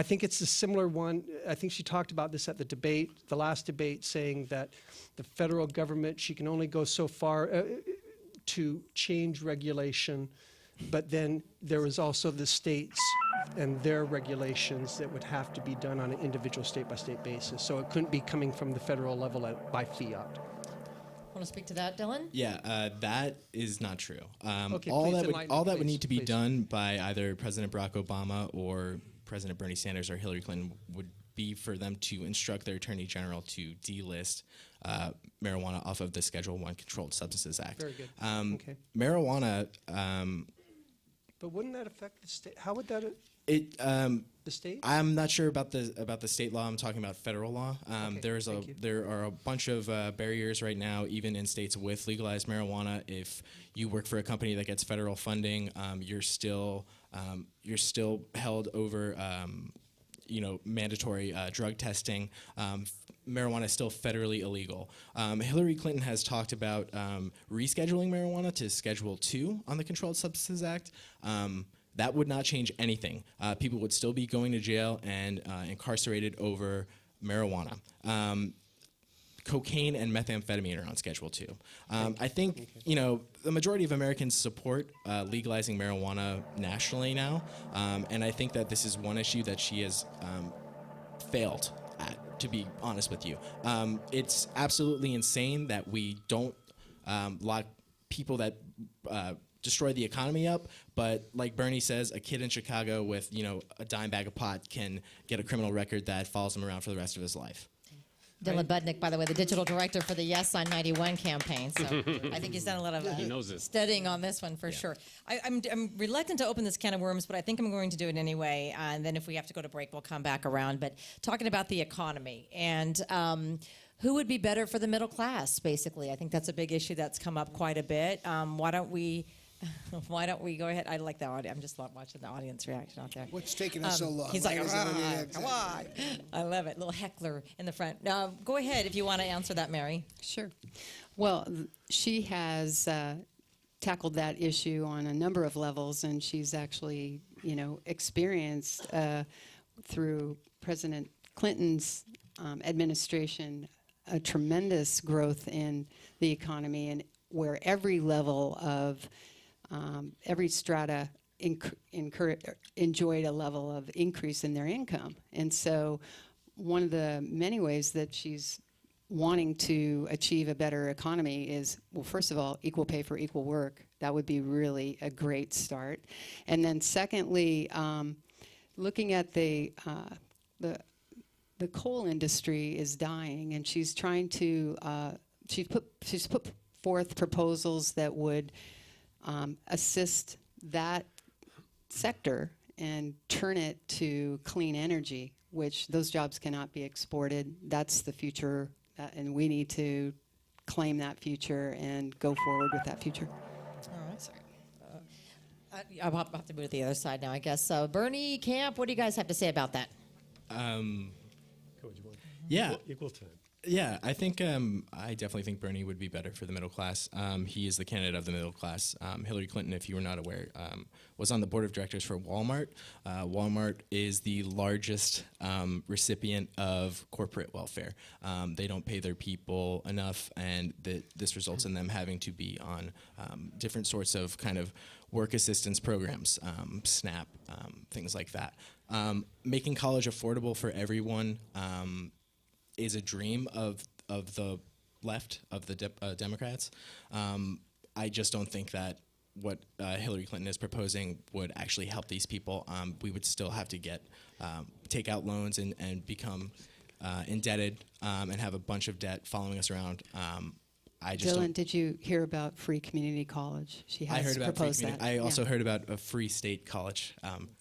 think it's a similar one. I think she talked about this at the debate, the last debate, saying that the federal government, she can only go so far to change regulation, but then there was also the states and their regulations that would have to be done on an individual state-by-state basis. So it couldn't be coming from the federal level by fiat. Want to speak to that, Dylan? Yeah, that is not true. Okay, all please that enlighten all me, that would please, need to be please. done by either President Barack Obama or President Bernie Sanders or Hillary Clinton would be for them to instruct their Attorney General to delist marijuana off of the Schedule I Controlled Substances Act. Very good. Okay. Marijuana, But wouldn't that affect the state? How would that, the state? I'm not sure about the state law. I'm talking about federal law. Okay, thank you. There are a bunch of barriers right now, even in states with legalized marijuana. If you work for a company that gets federal funding, you're still held over mandatory drug testing. Marijuana is still federally illegal. Hillary Clinton has talked about rescheduling marijuana to Schedule II on the Controlled Substances Act. That would not change anything. People would still be going to jail and incarcerated over marijuana. Cocaine and methamphetamine are on Schedule II. I think the majority of Americans support legalizing marijuana nationally now, and I think that this is one issue that she has failed at, to be honest with you. It's absolutely insane that we don't lock people that destroy the economy up, but like Bernie says, a kid in Chicago with a dime bag of pot can get a criminal record that follows him around for the rest of his life. Dylan Budnick, by the way, the digital director for the Yes on 91 campaign. So I think he's done a lot of He knows it. studying on this one for sure. I'm reluctant to open this can of worms, but I think I'm going to do it anyway. And then if we have to go to break, we'll come back around. But talking about the economy and who would be better for the middle class, basically. I think that's a big issue that's come up quite a bit. Why don't we go ahead? I like the audience. I'm just watching the audience reaction out there. What's taking us so long? He's Why like, does everyone react come exactly? on. I love it. Little heckler in the front. Go ahead if you want to answer that, Mary. Sure. Well, she has tackled that issue on a number of levels, and she's actually, experienced through President Clinton's administration a tremendous growth in the economy, and where every level of every strata enjoyed a level of increase in their income. And so one of the many ways that she's wanting to achieve a better economy is, well, first of all, equal pay for equal work. That would be really a great start. And then secondly, looking at the coal industry is dying, and she's trying to, she's put forth proposals that would assist that sector and turn it to clean energy, which those jobs cannot be exported. That's the future, and we need to claim that future and go forward with that future. All right, sorry. I'll have to move to the other side now, I guess. Bernie, Camp, what do you guys have to say about that? Yeah. Equal time. Yeah, I think I definitely think Bernie would be better for the middle class. He is the candidate of the middle class. Hillary Clinton, if you were not aware, was on the board of directors for Walmart. Walmart is the largest recipient of corporate welfare. They don't pay their people enough, and this results in them having to be on different sorts of kind of work assistance programs, SNAP, things like that. Making college affordable for everyone is a dream of the left, of the Democrats. I just don't think that what Hillary Clinton is proposing would actually help these people. We would still have to take out loans and become indebted and have a bunch of debt following us around I just Dylan, don't. did you hear about free community college? She has I heard about free proposed community. that. I also Yeah. heard about a free state college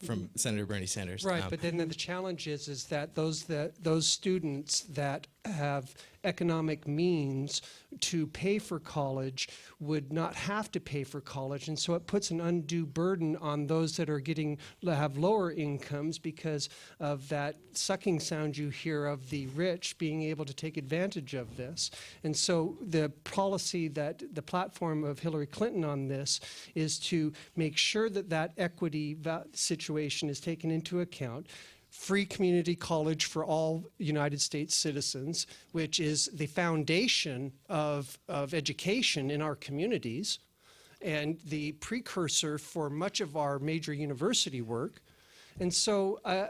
from Senator Bernie Sanders. Right, but then the challenge is that those students that have economic means to pay for college would not have to pay for college, and so it puts an undue burden on those that have lower incomes because of that sucking sound you hear of the rich being able to take advantage of this. And so the policy that the platform of Hillary Clinton on this is to make sure that that equity situation is taken into account. Free community college for all United States citizens, which is the foundation of education in our communities and the precursor for much of our major university work. And so I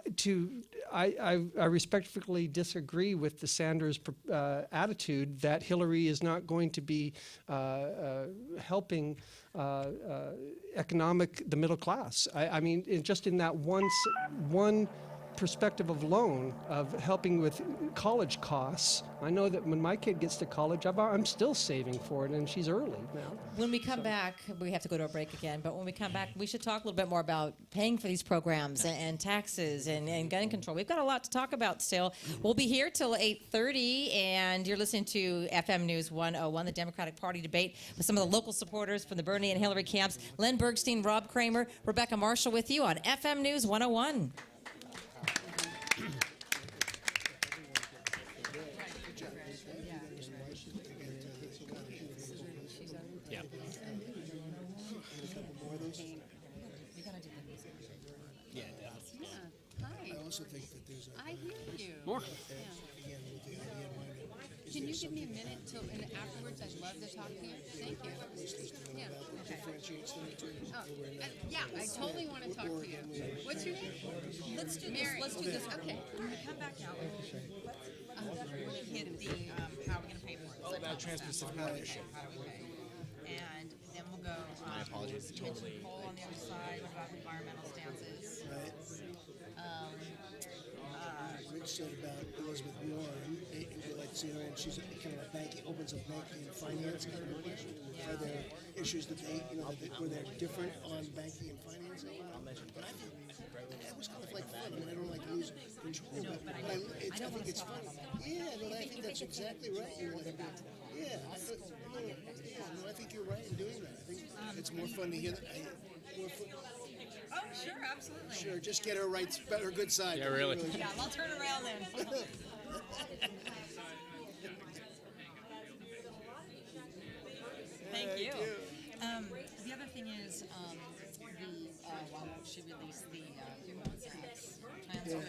respectfully disagree with the Sanders attitude that Hillary is not going to be helping the middle class. I mean, just in that one perspective of loan, of helping with college costs. I know that when my kid gets to college, I'm still saving for it, and she's early now. When we come back, we have to go to a break again, but when we come back, we should talk a little bit more about paying for these programs and taxes and gun control. We've got a lot to talk about still. We'll be here till 8:30, and you're listening to FM News 101, the Democratic Party debate with some of the local supporters from the Bernie and Hillary camps. Len Bergstein, Rob Kramer, Rebecca Marshall with you on FM News 101. I also think that there's a I hear you. More. again with the idea of mine. Can you give me a minute and afterwards I'd love to talk to you? Thank you. Yeah. Okay. differentiates them too. Yeah, I totally want to talk to you. What's your name? Let's do Mary. this. Let's do this. Okay. When we come back out, let's hit the how we're going to pay for it. Oh, about Trans-Pacific Partnership. How do we pay? And then we'll go. My apologies. You mentioned coal on the other side. What about environmental stances? Rich said about Elizabeth Warren, like see her, and she's kind of a banking, opens up banking and finance kind of a question. Are there issues that they, where they're different on banking and financing? But I think that was kind of like fun. I mean, I don't like losing control, but I think it's fun. Yeah, no, I think that's exactly right. Yeah, I think you're right in doing that. I think it's more fun to hear that. Oh, sure, absolutely. Sure, just get her right, her good side. Yeah, really. Yeah, I'll turn around then. Thank you. The other thing is, why won't she release the Human Sex transcript? And then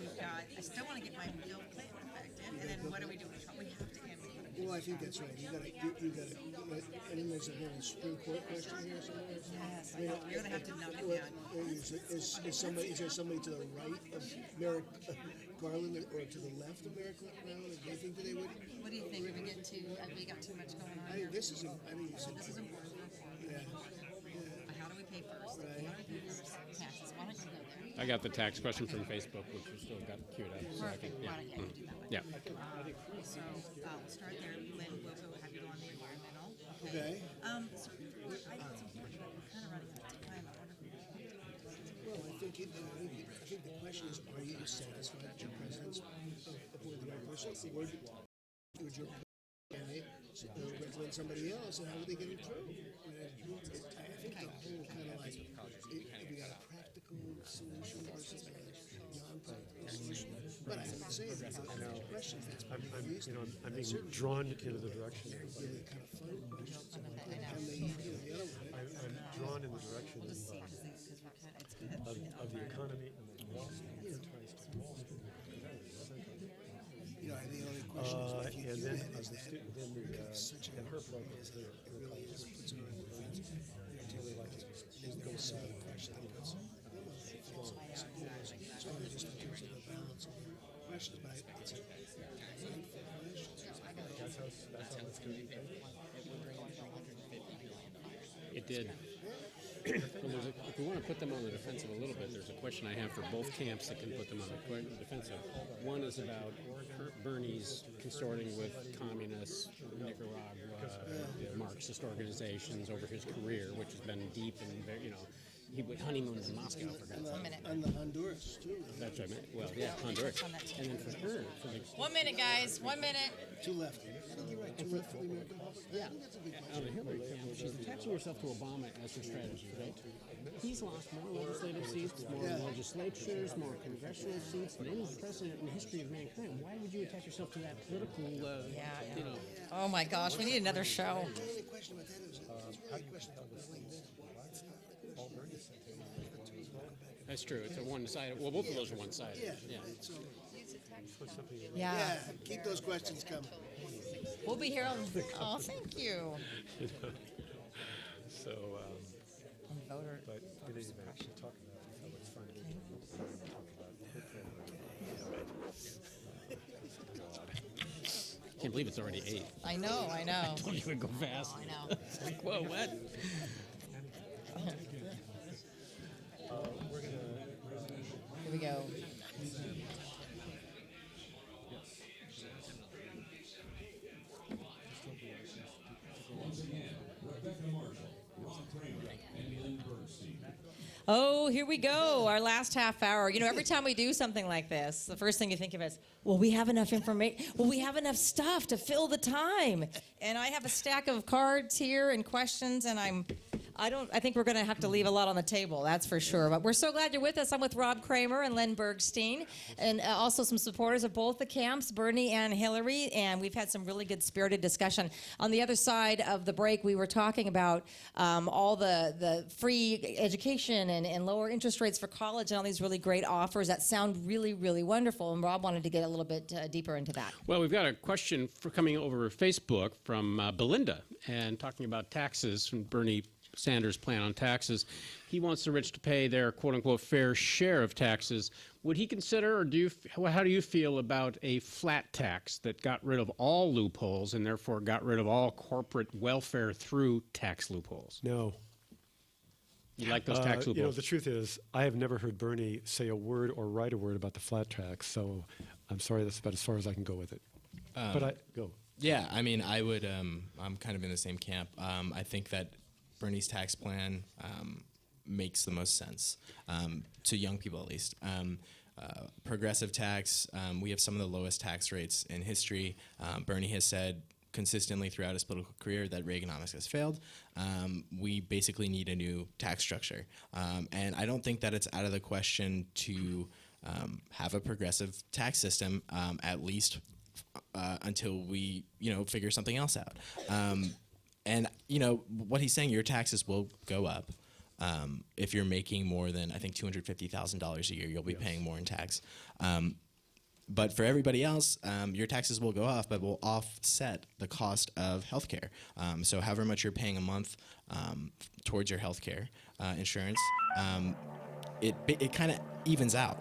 we've got, I still want to get my Bill Clinton affected. And then what do we do? We have to end it. Well, I think that's right. You got to. And then there's a Supreme Court question here somewhere. Yes, I know. We're going to have to knock it down. Is there somebody to the right of Merrick Garland or to the left of Merrick Garland? Do you think that they would? What do you think? Have we got too much going on I here? think this is. This is important. Yeah. How do we pay first? Right. How do we pay first? Taxes. Why don't you go there? I got the tax question from Facebook, which we still got queued up. So I think, Perfect. Why don't you do that way? yeah. So we'll start there. Lynn, we'll go have you go on the environmental. Okay. So I think it's important, but we're kind of running out of time. I wonder if Well, I think the question is, are you satisfied that your president's appointed the right person, or would your candidate recommend somebody else, and how would they get it through? I think the whole kind of like, if you got a practical solution versus a non-practical solution. But I would say that the question that's probably reasonable. I'm being drawn into the direction Really kind of fun questions. And the other one, I'm drawn in the direction of the economy and the law. and the only question is, if you And do then that, is that such a her program is there. it really is puts her on the fence. There's no solid question that puts her on the fence. So I just in terms of the balance of the questions, but it's a mindful question. That's how it's going to be. It did. If we want to put them on the defensive a little bit, there's a question I have for both camps that can put them on the defensive. One is about Bernie's consorting with communists, Nicaragua, Marxist organizations over his career, which has been deep and very, he would honeymoon in Moscow for God's sake. And the Honduras, too. That's what I meant. Well, yeah, Honduras. And then for her, for the 1 minute, guys. 1 minute. Two left. I think you're right. Two left for the American public. Yeah. I think that's a big On the Hillary camp, she's attaching herself to Obama as her strategy, right? He's lost more legislative seats, more legislatures, more congressional seats than any president in the history of mankind. Why would you attach yourself to that political, Oh my gosh, we need another show. The only question about that is, it's really a question about the links. That's true. It's a one-sided. Well, both of those are one-sided. Yeah. So, Yeah. keep those questions coming. We'll be here on. Oh, thank you. So, And voter. but in any event, she'll talk about it. So it's fine. Can't believe it's already 8. I know. Don't even go fast. I know. Like, whoa, what? Here we go. Once again, Rebecca Marshall, Rob Kramer, and Lynn Bernstein. Oh, here we go. Our last half hour. Every time we do something like this, the first thing you think of is, well, we have enough information. Well, we have enough stuff to fill the time. And I have a stack of cards here and questions, and I think we're going to have to leave a lot on the table, that's for sure. But we're so glad you're with us. I'm with Rob Kramer and Len Bergstein, and also some supporters of both the camps, Bernie and Hillary, and we've had some really good spirited discussion. On the other side of the break, we were talking about all the free education and lower interest rates for college and all these really great offers that sound really, really wonderful, and Rob wanted to get a little bit deeper into that. Well, we've got a question coming over Facebook from Belinda, and talking about taxes from Bernie Sanders' plan on taxes. He wants the rich to pay their quote-unquote fair share of taxes. Would he consider, or how do you feel about a flat tax that got rid of all loopholes and therefore got rid of all corporate welfare through tax loopholes? No. You like those tax loopholes? The truth is, I have never heard Bernie say a word or write a word about the flat tax, so I'm sorry, that's about as far as I can go with it. Go. Yeah, I mean, I would. I'm kind of in the same camp. I think that Bernie's tax plan makes the most sense to young people, at least. Progressive tax. We have some of the lowest tax rates in history. Bernie has said consistently throughout his political career that Reaganomics has failed. We basically need a new tax structure, and I don't think that it's out of the question to have a progressive tax system, at least until we, figure something else out. And what he's saying, your taxes will go up. If you're making more than, I think, $250,000 a year, you'll be paying more in tax. But for everybody else, your taxes will go off, but will offset the cost of healthcare. So however much you're paying a month towards your healthcare insurance, it kind of evens out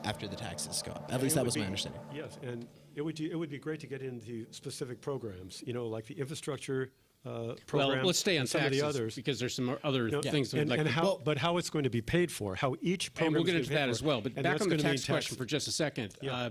after the taxes go up. At least that was my understanding. Yes, and it would be great to get into specific programs, like the infrastructure program. Well, let's stay on and some taxes of the others. because there's some other things and, we'd like and to how, but how it's going to be paid for, how each program. And we'll is get going into to be paid that for. as well. But And back that's on the going to mean tax question for just a second. Yeah.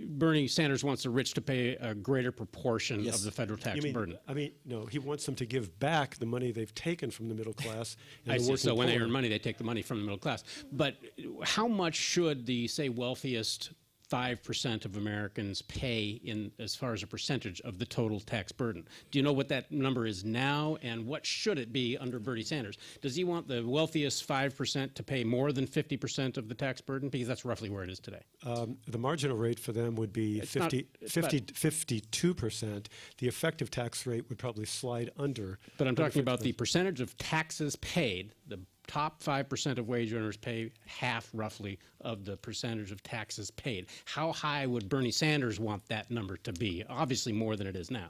Bernie Sanders wants the rich to pay a greater proportion Yes. of the federal tax burden. No, he wants them to give back the money they've taken from the middle class. And I the see. working So when they poor. earn money, they take the money from the middle class. But how much should the, say, wealthiest 5% of Americans pay in as far as a percentage of the total tax burden? Do you know what that number is now, and what should it be under Bernie Sanders? Does he want the wealthiest 5% to pay more than 50% of the tax burden? Because that's roughly where it is today. The marginal rate for them would be It's not- 52%. The effective tax rate would probably slide under. But I'm talking about the 50%. percentage of taxes paid. The top 5% of wage earners pay half, roughly, of the percentage of taxes paid. How high would Bernie Sanders want that number to be? Obviously more than it is now.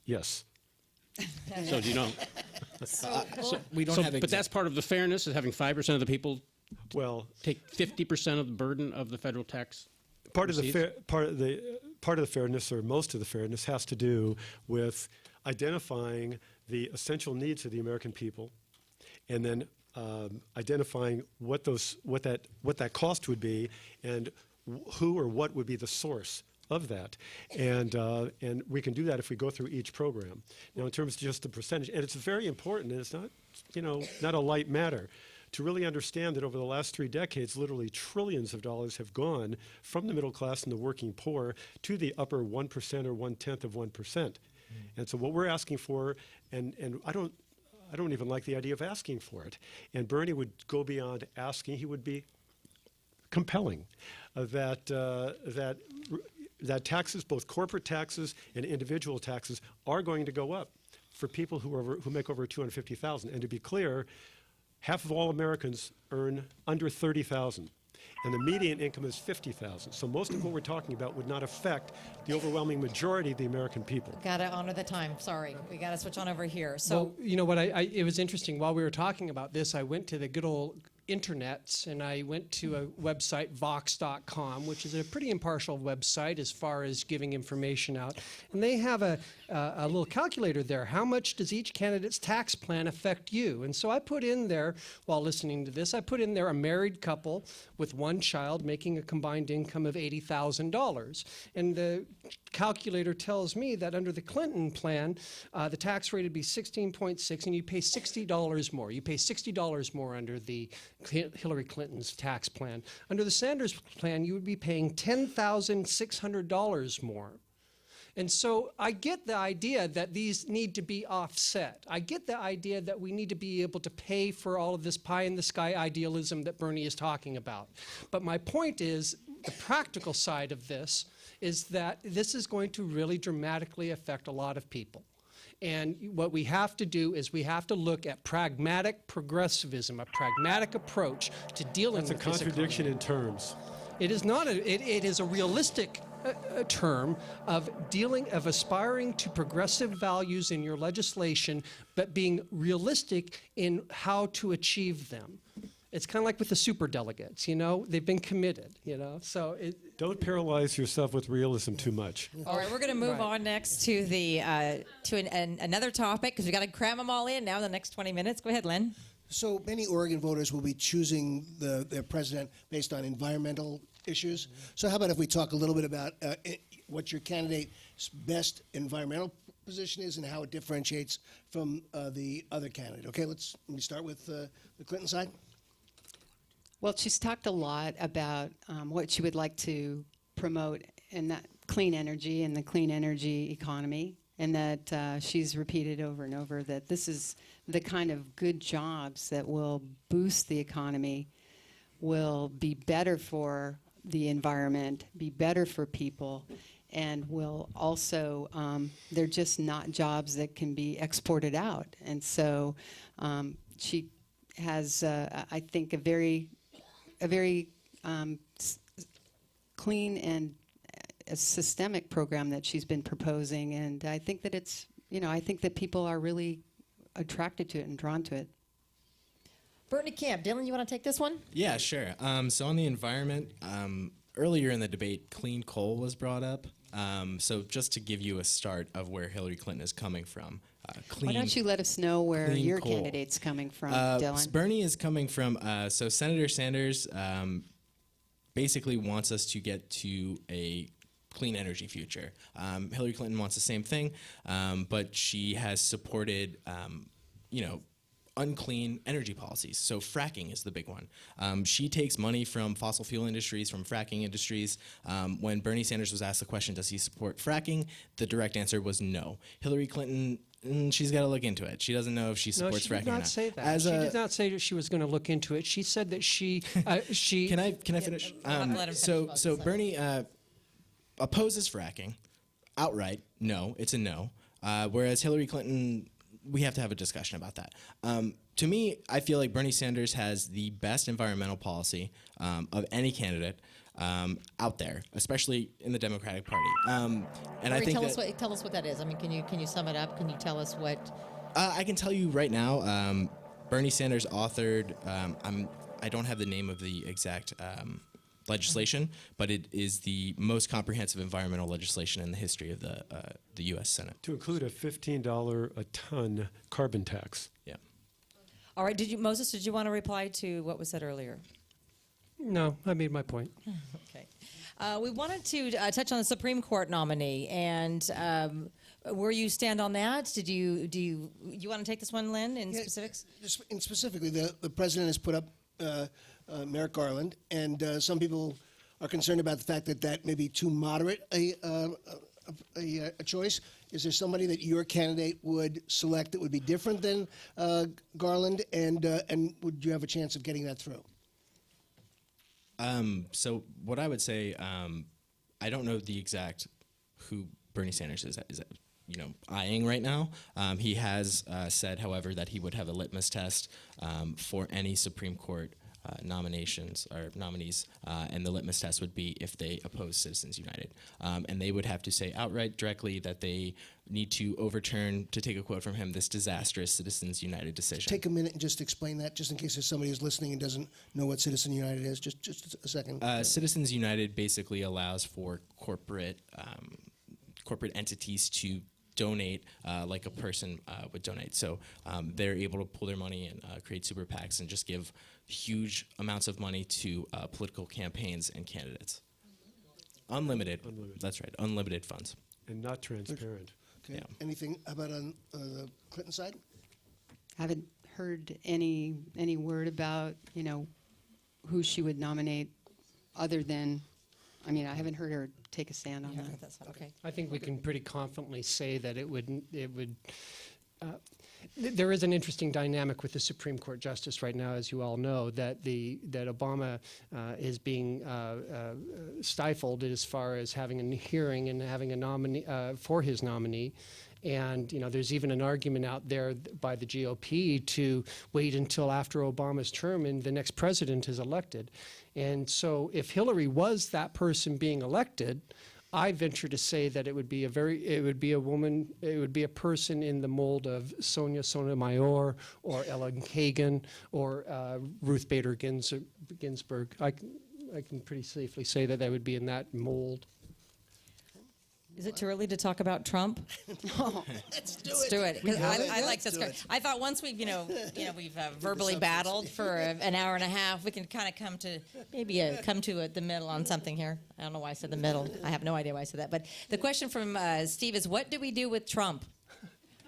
Yes. So do you know? We don't have. But that's part of the fairness, is having 5% of the people Well, take 50% of the burden of the federal tax. part of the receipts? part of the fairness, or most of the fairness, has to do with identifying the essential needs of the American people and then identifying what that cost would be, and who or what would be the source of that, and we can do that if we go through each program. Now, in terms of just the percentage, and it's very important, and it's not, not a light matter, to really understand that over the last 3 decades, literally trillions of dollars have gone from the middle class and the working poor to the upper 1% or 1/10 of 1%. And so what we're asking for, and I don't even like the idea of asking for it. And Bernie would go beyond asking; he would be compelling that taxes, both corporate taxes and individual taxes, are going to go up for people who make over $250,000. And to be clear, half of all Americans earn under $30,000, and the median income is $50,000. So most of what we're talking about would not affect the overwhelming majority of the American people. Got to honor the time. Sorry, we got to switch on over here. So, Well, you know what? It was interesting. While we were talking about this, I went to the good old internets, and I went to a website, Vox.com, which is a pretty impartial website as far as giving information out. And they have a little calculator there. How much does each candidate's tax plan affect you? And so I put in there, while listening to this, I put in there a married couple with 1 child making a combined income of $80,000. And the calculator tells me that under the Clinton plan, the tax rate would be 16.6, and you pay $60 more. You pay $60 more under the Hillary Clinton's tax plan. Under the Sanders plan, you would be paying $10,600 more. And so I get the idea that these need to be offset. I get the idea that we need to be able to pay for all of this pie-in-the-sky idealism that Bernie is talking about. But my point is, the practical side of this is that this is going to really dramatically affect a lot of people. And what we have to do is we have to look at pragmatic progressivism, a pragmatic approach to dealing with this economy. That's a contradiction in terms. It is not. It is a realistic term of aspiring to progressive values in your legislation, but being realistic in how to achieve them. It's kind of like with the superdelegates, they've been committed, so Don't paralyze yourself with realism too much. all right, we're going to move on next to another topic, because we got to cram them all in now in the next 20 minutes. Go ahead, Len. So many Oregon voters will be choosing their president based on environmental issues. So how about if we talk a little bit about what your candidate's best environmental position is and how it differentiates from the other candidate? Okay, let me start with the Clinton side. Well, she's talked a lot about what she would like to promote, and that clean energy and the clean energy economy, and that she's repeated over and over that this is the kind of good jobs that will boost the economy, will be better for the environment, be better for people, and will also, they're just not jobs that can be exported out. And so she has, I think, a very clean and a systemic program that she's been proposing, and I think that it's, I think that people are really attracted to it and drawn to it. Bernie Camp. Dylan, you want to take this one? Yeah, sure. So on the environment, earlier in the debate, clean coal was brought up. So just to give you a start of where Hillary Clinton is coming from. Why don't you let us know where your coal. candidate's coming from, Dylan? Bernie is coming from, so Senator Sanders basically wants us to get to a clean energy future. Hillary Clinton wants the same thing, but she has supported, unclean energy policies. So fracking is the big one. She takes money from fossil fuel industries, from fracking industries. When Bernie Sanders was asked the question, does he support fracking? The direct answer was no. Hillary Clinton, she's got to look into it. She doesn't know if she supports fracking or not. Say that. She did not say that she was going to look into it. She said that she. Can I finish? Let him finish. So Bernie opposes fracking outright. No, it's a no. Whereas Hillary Clinton, we have to have a discussion about that. To me, I feel like Bernie Sanders has the best environmental policy of any candidate out there, especially in the Democratic Party. And I think tell us what that is. I mean, can you sum it up? Can you tell us what? I can tell you right now. Bernie Sanders authored. I don't have the name of the exact legislation, but it is the most comprehensive environmental legislation in the history of the U.S. Senate. To include a $15 a ton carbon tax. Yeah. All right, Moses, did you want to reply to what was said earlier? No, I made my point. Okay. We wanted to touch on the Supreme Court nominee, and where you stand on that. Do you want to take this one, Lynn, in specifics? Just in specifically, the president has put up Merrick Garland, and some people are concerned about the fact that that may be too moderate a choice. Is there somebody that your candidate would select that would be different than Garland, and would you have a chance of getting that through? So what I would say, I don't know the exact who Bernie Sanders is eyeing right now. He has said, however, that he would have a litmus test for any Supreme Court nominations or nominees, and the litmus test would be if they oppose Citizens United. And they would have to say outright directly that they need to overturn, to take a quote from him, this disastrous Citizens United decision. Take a minute and just explain that, just in case there's somebody who's listening and doesn't know what Citizen United is. Just a second. Citizens United basically allows for corporate entities to donate like a person would donate. So they're able to pull their money and create super PACs and just give huge amounts of money to political campaigns and candidates. Unlimited. That's right. Unlimited funds. And not transparent. Okay. Yeah. Anything about on the Clinton side? I haven't heard any word about, who she would nominate other than, I haven't heard her take a stand on that. That's okay. I think we can pretty confidently say that it would. There is an interesting dynamic with the Supreme Court justice right now, as you all know, that Obama is being stifled as far as having a hearing and having a nominee for his nominee. And there's even an argument out there by the GOP to wait until after Obama's term and the next president is elected. And so, if Hillary was that person being elected, I venture to say that it would be a person in the mold of Sonia Sotomayor or Ellen Kagan or Ruth Bader Ginsburg. I can pretty safely say that would be in that mold. Is it too early to talk about Trump? Let's do Let's do it. 'Cause I like this. I thought once we've we've verbally battled for an hour and a half, we can kind of come to the middle on something here. I don't know why I said the middle. I have no idea why I said that. But the question from Steve is, what do we do with Trump?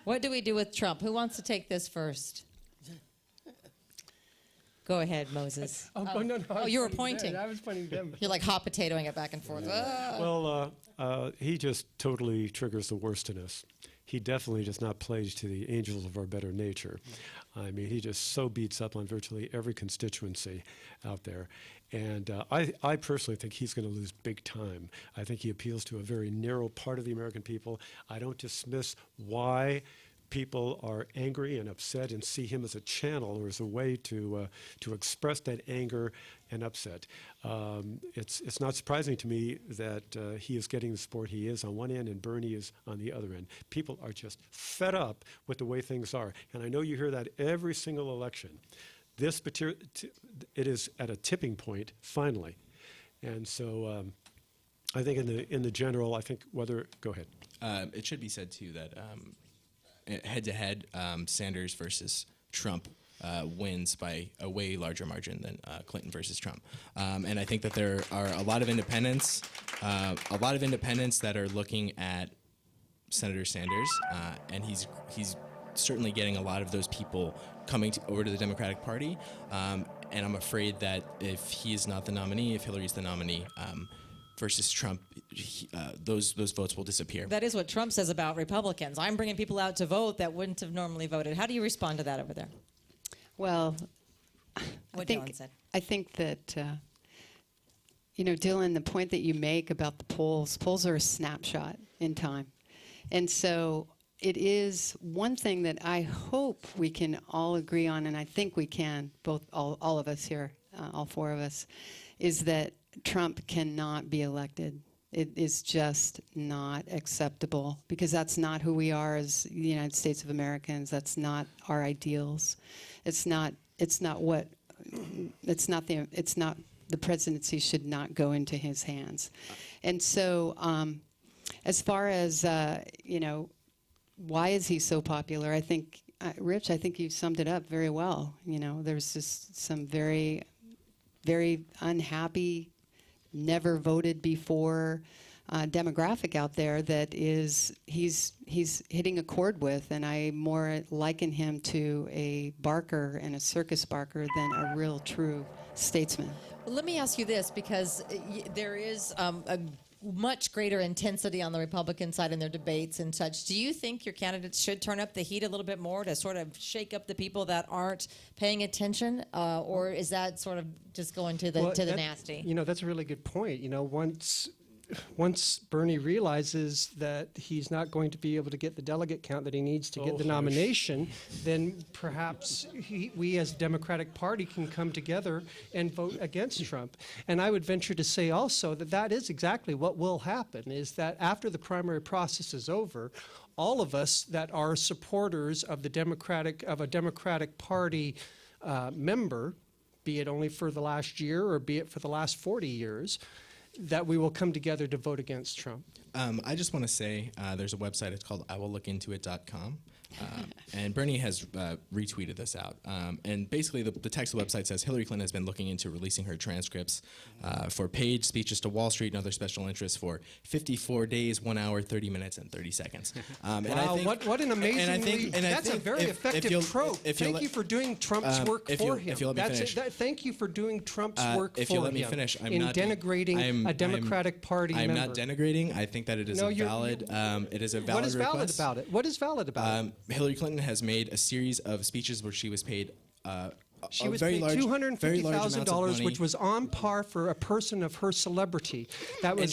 What do we do with Trump? Who wants to take this first? Go ahead, Moses. No. Oh, you were pointing. I was pointing them. You're like hot potatoing it back and forth. Ah. Well, he just totally triggers the worst in us. He definitely does not play to the angels of our better nature. He just so beats up on virtually every constituency out there. And I personally think he's going to lose big time. I think he appeals to a very narrow part of the American people. I don't dismiss why people are angry and upset and see him as a channel or as a way to express that anger and upset. It's not surprising to me that he is getting the support he is on one end and Bernie is on the other end. People are just fed up with the way things are. And I know you hear that every single election. It is at a tipping point, finally. And so I think in the general, go ahead. It should be said, too, that head-to-head, Sanders versus Trump wins by a way larger margin than Clinton versus Trump. And I think that there are a lot of independents that are looking at Senator Sanders, and he's certainly getting a lot of those people coming over to the Democratic Party. And I'm afraid that if he is not the nominee, if Hillary's the nominee, versus Trump, those votes will disappear. That is what Trump says about Republicans. I'm bringing people out to vote that wouldn't have normally voted. How do you respond to that over there? Well, What Dylan said. I think that, Dylan, the point that you make about the polls are a snapshot in time. And so it is one thing that I hope we can all agree on, and I think we can, all of us here, all four of us, is that Trump cannot be elected. It is just not acceptable because that's not who we are as the United States of Americans. That's not our ideals. It's not the presidency should not go into his hands. And so as far as, why is he so popular? I think Rich, I think you summed it up very well. You know, there's just some very, very unhappy, never voted before demographic out there that he's hitting a chord with, and I more liken him to a barker and a circus barker than a real true statesman. Well, let me ask you this, because there is a much greater intensity on the Republican side in their debates and such. Do you think your candidates should turn up the heat a little bit more to sort of shake up the people that aren't paying attention, or is that sort of just going to the nasty? You know, that's a really good point. You know, once Bernie realizes that he's not going to be able to get the delegate count that he needs to get the nomination, then perhaps we as Democratic Party can come together and vote against Trump. And I would venture to say also that that is exactly what will happen, is that after the primary process is over, all of us that are supporters of a Democratic Party member, be it only for the last year or be it for the last 40 years, that we will come together to vote against Trump. I just want to say there's a website, it's called iwillookintoit.com. And Bernie has retweeted this out. And basically the text of the website says Hillary Clinton has been looking into releasing her transcripts for paid speeches to Wall Street and other special interests for 54 days, 1 hour, 30 minutes, and 30 seconds. And I think, what an amazing, that's a very effective trope. Thank you for doing Trump's work for him. If you let me finish. Thank you for doing Trump's work for him. If you let me finish, I'm not denigrating a Democratic Party member. I'm not denigrating. I think that it is a valid request. What is valid about it? Hillary Clinton has made a series of speeches where she was paid she was very paid large, $250,000, which was on par for a person of her celebrity. That was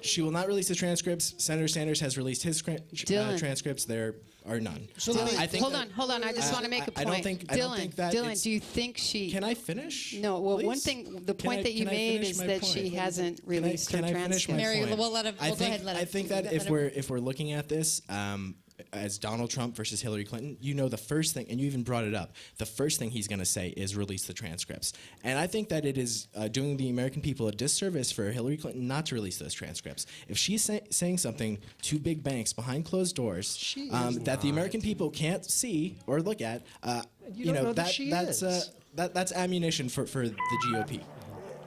she will not release the transcripts. Senator Sanders has released his transcripts. There are none. So hold on. I just want to make a point. I don't think that Dylan, do you think she? Can I finish? No. Well, please? one thing, the point that you made is that she hasn't released her transcripts. Mary, we'll let him. We'll go ahead. I think that if we're looking at this. As Donald Trump versus Hillary Clinton, you know the first thing, and you even brought it up, the first thing he's going to say is release the transcripts. And I think that it is doing the American people a disservice for Hillary Clinton not to release those transcripts. If she's saying something to big banks behind closed doors that the American people can't see or look at, that's ammunition for the GOP.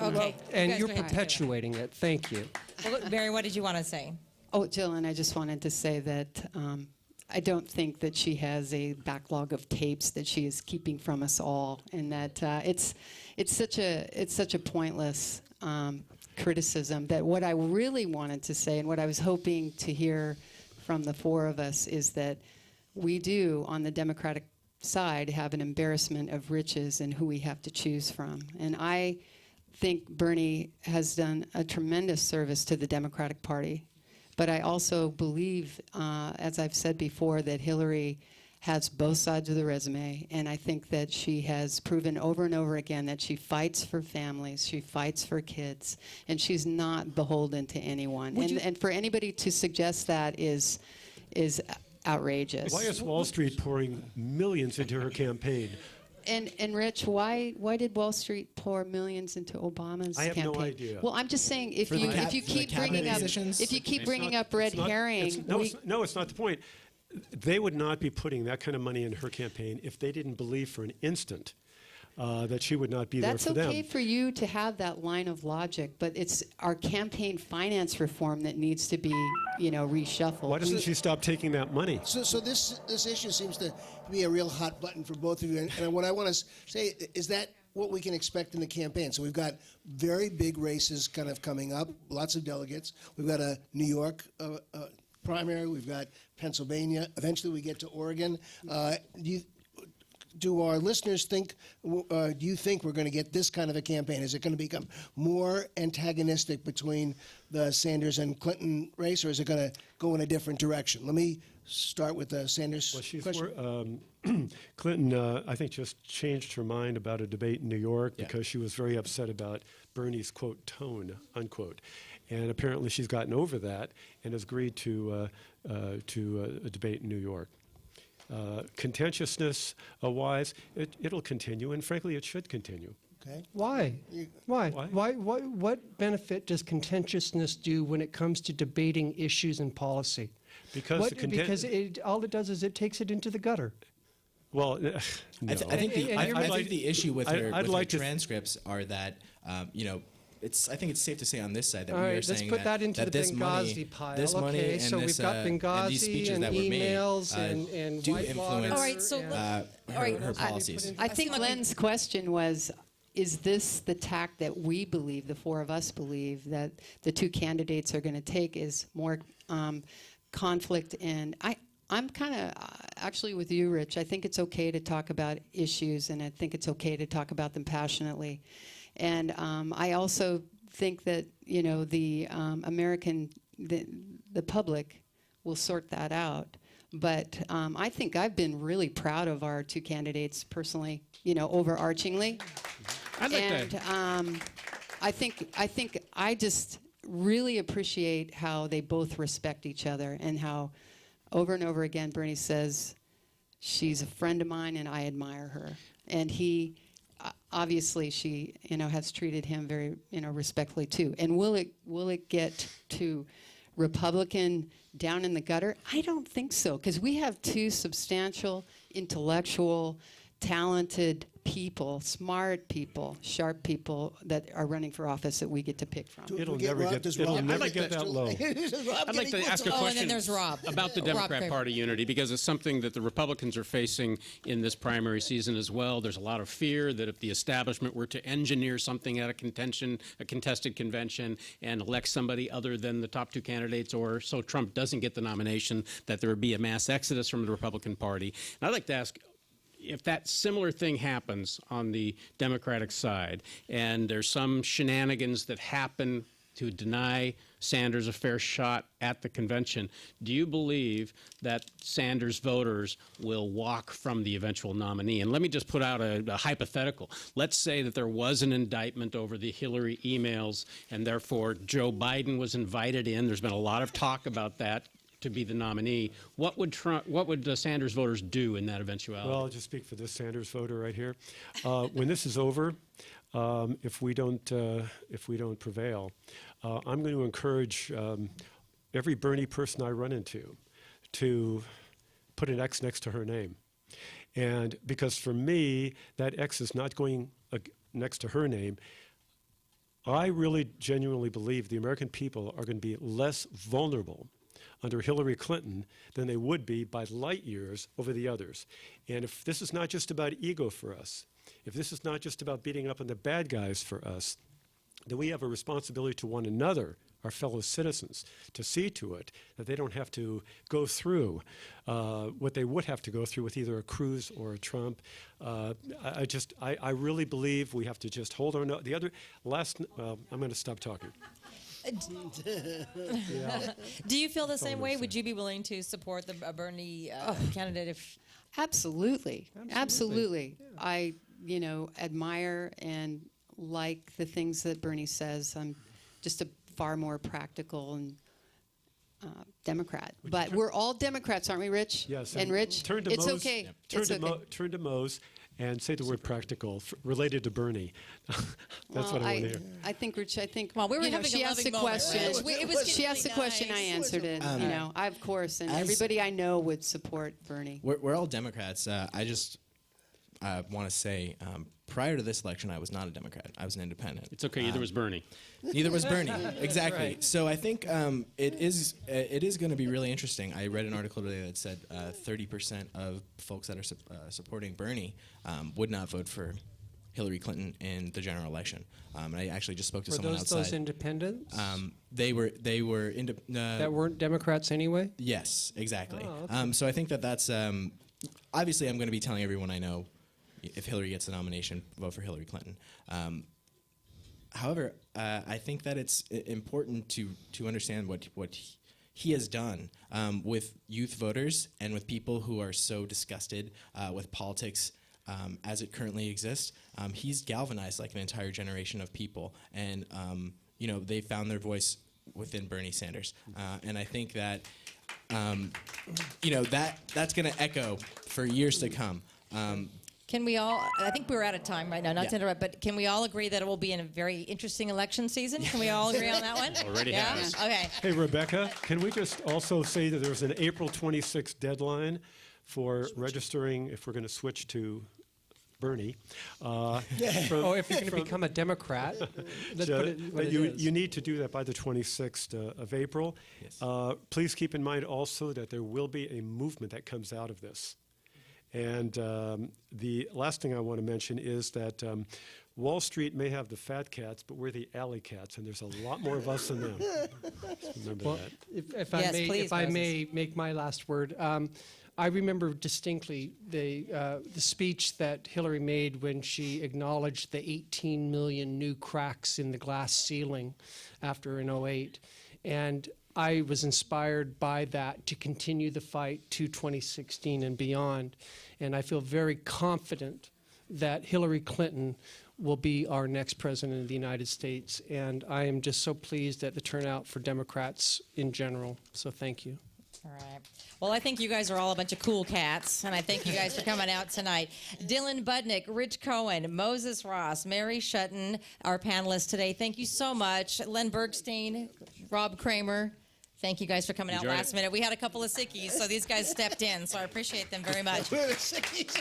Okay. And you're perpetuating it. Thank you. Well, Mary, what did you want to say? Oh, Dylan, I just wanted to say that I don't think that she has a backlog of tapes that she is keeping from us all, and that it's such a pointless criticism. That what I really wanted to say, and what I was hoping to hear from the four of us, is that we do, on the Democratic side, have an embarrassment of riches in who we have to choose from, and I think Bernie has done a tremendous service to the Democratic Party. But I also believe, as I've said before, that Hillary has both sides of the resume, and I think that she has proven over and over again that she fights for families, she fights for kids, and she's not beholden to anyone. And for anybody to suggest that is outrageous. Why is Wall Street pouring millions into her campaign? And Rich, why did Wall Street pour millions into Obama's campaign? I have no idea. Well, I'm just saying, if you keep bringing up red herring, no, it's not the point. They would not be putting that kind of money in her campaign if they didn't believe for an instant that she would not be there for them. That's okay for you to have that line of logic, but it's our campaign finance reform that needs to be, reshuffled. Why doesn't she stop taking that money? So this issue seems to be a real hot button for both of you. And what I want to say is that what we can expect in the campaign. So we've got very big races kind of coming up, lots of delegates. We've got a New York primary. We've got Pennsylvania. Eventually we get to Oregon. Do our listeners think, do you think we're going to get this kind of a campaign? Is it going to become more antagonistic between the Sanders and Clinton race, or is it going to go in a different direction? Let me start with the Sanders question. Clinton, I think, just changed her mind about a debate in New York because she was very upset about Bernie's, quote, tone, unquote. And apparently she's gotten over that and has agreed to a debate in New York. Contentiousness-wise, it'll continue, and frankly, it should continue. Okay. Why? What benefit does contentiousness do when it comes to debating issues and policy? Because all it does is it takes it into the gutter. Well, no. I think the And I, you're I like- think the issue with I'd her, like with her to- transcripts are that I think it's safe to say on this side that All we right, are let's saying put that into the this Benghazi money, pile. this money Okay, and so this, we've got and these Benghazi speeches and that were made, emails and do Whitewater. influence All right, so and- all right, her policies. I think Someone- Glenn's question was, is this the tack that we believe, the four of us believe, that the two candidates are going to take, is more conflict? And I'm kind of actually with you, Rich. I think it's okay to talk about issues, and I think it's okay to talk about them passionately. And I also think that, you know, the the public will sort that out. But I think I've been really proud of our two candidates personally, you know, overarchingly. I'd like And to. I think I just really appreciate how they both respect each other, and how over and over again Bernie says she's a friend of mine and I admire her. And he obviously, she, you know, has treated him very, you know, respectfully too. And will it get to Republican down in the gutter? I don't think so, because we have two substantial, intellectual, talented people, smart people, sharp people that are running for office that we get to pick from. It'll Get never Rob- get. does It'll Rob never like get that to- low. Rob I'd like getting to ask a votes? Oh, and question then there's Rob. about the Rob Democrat Kramer. Party unity, because it's something that the Republicans are facing in this primary season as well. There's a lot of fear that if the establishment were to engineer something at a contested convention, and elect somebody other than the top two candidates, or so Trump doesn't get the nomination, that there would be a mass exodus from the Republican Party. And I'd like to ask, if that similar thing happens on the Democratic side, and there's some shenanigans that happen to deny Sanders a fair shot at the convention, do you believe that Sanders voters will walk from the eventual nominee? And let me just put out a hypothetical. Let's say that there was an indictment over the Hillary emails, and therefore Joe Biden was invited in. There's been a lot of talk about that, to be the nominee. What would the Sanders voters do in that eventuality? Well, I'll just speak for this Sanders voter right here. When this is over, if we don't prevail, I'm going to encourage every Bernie person I run into to put an X next to her name, and because for me that X is not going next to her name. I really genuinely believe the American people are going to be less vulnerable under Hillary Clinton than they would be by light years over the others. And if this is not just about ego for us, if this is not just about beating up on the bad guys for us, then we have a responsibility to one another, our fellow citizens, to see to it that they don't have to go through what they would have to go through with either a Cruz or a Trump. I really believe we have to just hold our nose. I'm going to stop talking. Do you feel the same way? Would you be willing to support the Bernie candidate if? Absolutely. I, you know, admire and like the things that Bernie says. I'm just a far more practical and Democrat. But we're all Democrats, aren't we, Rich? Yes. And Rich, turn to it's Mose, okay. Turn It's to okay. Turn to Mose and say the word practical related to Bernie. That's what I want to hear. I think, Rich, Well, we were you know, having she a asked loving a moment, question. Rich. It was She asked a really question, I nice. answered it. You know, I, of course, and as- everybody I know would support Bernie. We're all Democrats. I just want to say, prior to this election, I was not a Democrat. I was an independent. It's okay, either was Bernie. Neither was Bernie. Exactly. Right. So I think it is going to be really interesting. I read an article today that said 30% of folks that are supporting Bernie would not vote for Hillary Clinton in the general election. And I actually just spoke to Were someone those outside. independents They were that weren't Democrats anyway? Yes, exactly. Oh, okay. So I think that's obviously I'm going to be telling everyone I know, if Hillary gets the nomination, vote for Hillary Clinton. However, I think that it's important to understand what he has done with youth voters and with people who are so disgusted with politics as it currently exists. He's galvanized like an entire generation of people, and you know, they found their voice within Bernie Sanders, and I think that you know, that's going to echo for years to come. Can we all? I think we're out of time right now. Not to Yeah. interrupt, but can we all agree that it will be in a very interesting election season? Can we all agree on that one? Already yeah? has. Okay. Hey, Rebecca, can we just also say that there's an April 26th deadline for registering, if we're going to switch to Bernie. Oh, if you're going to become a Democrat, let's put it what but it you, is. you need to do that by the 26th of April. Yes. Please keep in mind also that there will be a movement that comes out of this. And the last thing I want to mention is that Wall Street may have the fat cats, but we're the alley cats, and there's a lot more of us than them. Just remember Well, that. if Yes, please, if I Moses. may make my last word, I remember distinctly the speech that Hillary made when she acknowledged the 18 million new cracks in the glass ceiling after in 08. And I was inspired by that to continue the fight to 2016 and beyond. And I feel very confident that Hillary Clinton will be our next president of the United States. And I am just so pleased at the turnout for Democrats in general. So thank you. All right. Well, I think you guys are all a bunch of cool cats, and I thank you guys for coming out tonight. Dylan Budnick, Rich Cohen, Moses Ross, Mary Shutton, our panelists today. Thank you so much. Len Bergstein, Rob Kramer. Thank you guys for coming out Enjoyed last minute. We had a couple of sickies, so these guys stepped in, so I appreciate them very much. We're the sickies.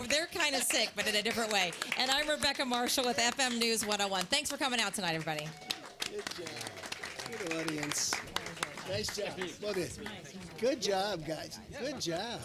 They're kind of sick, but in a different way. And I'm Rebecca Marshall with FM News 101. Thanks for coming out tonight, everybody. Good job. Good audience. Nice job. Well done. Good job, guys. Good job.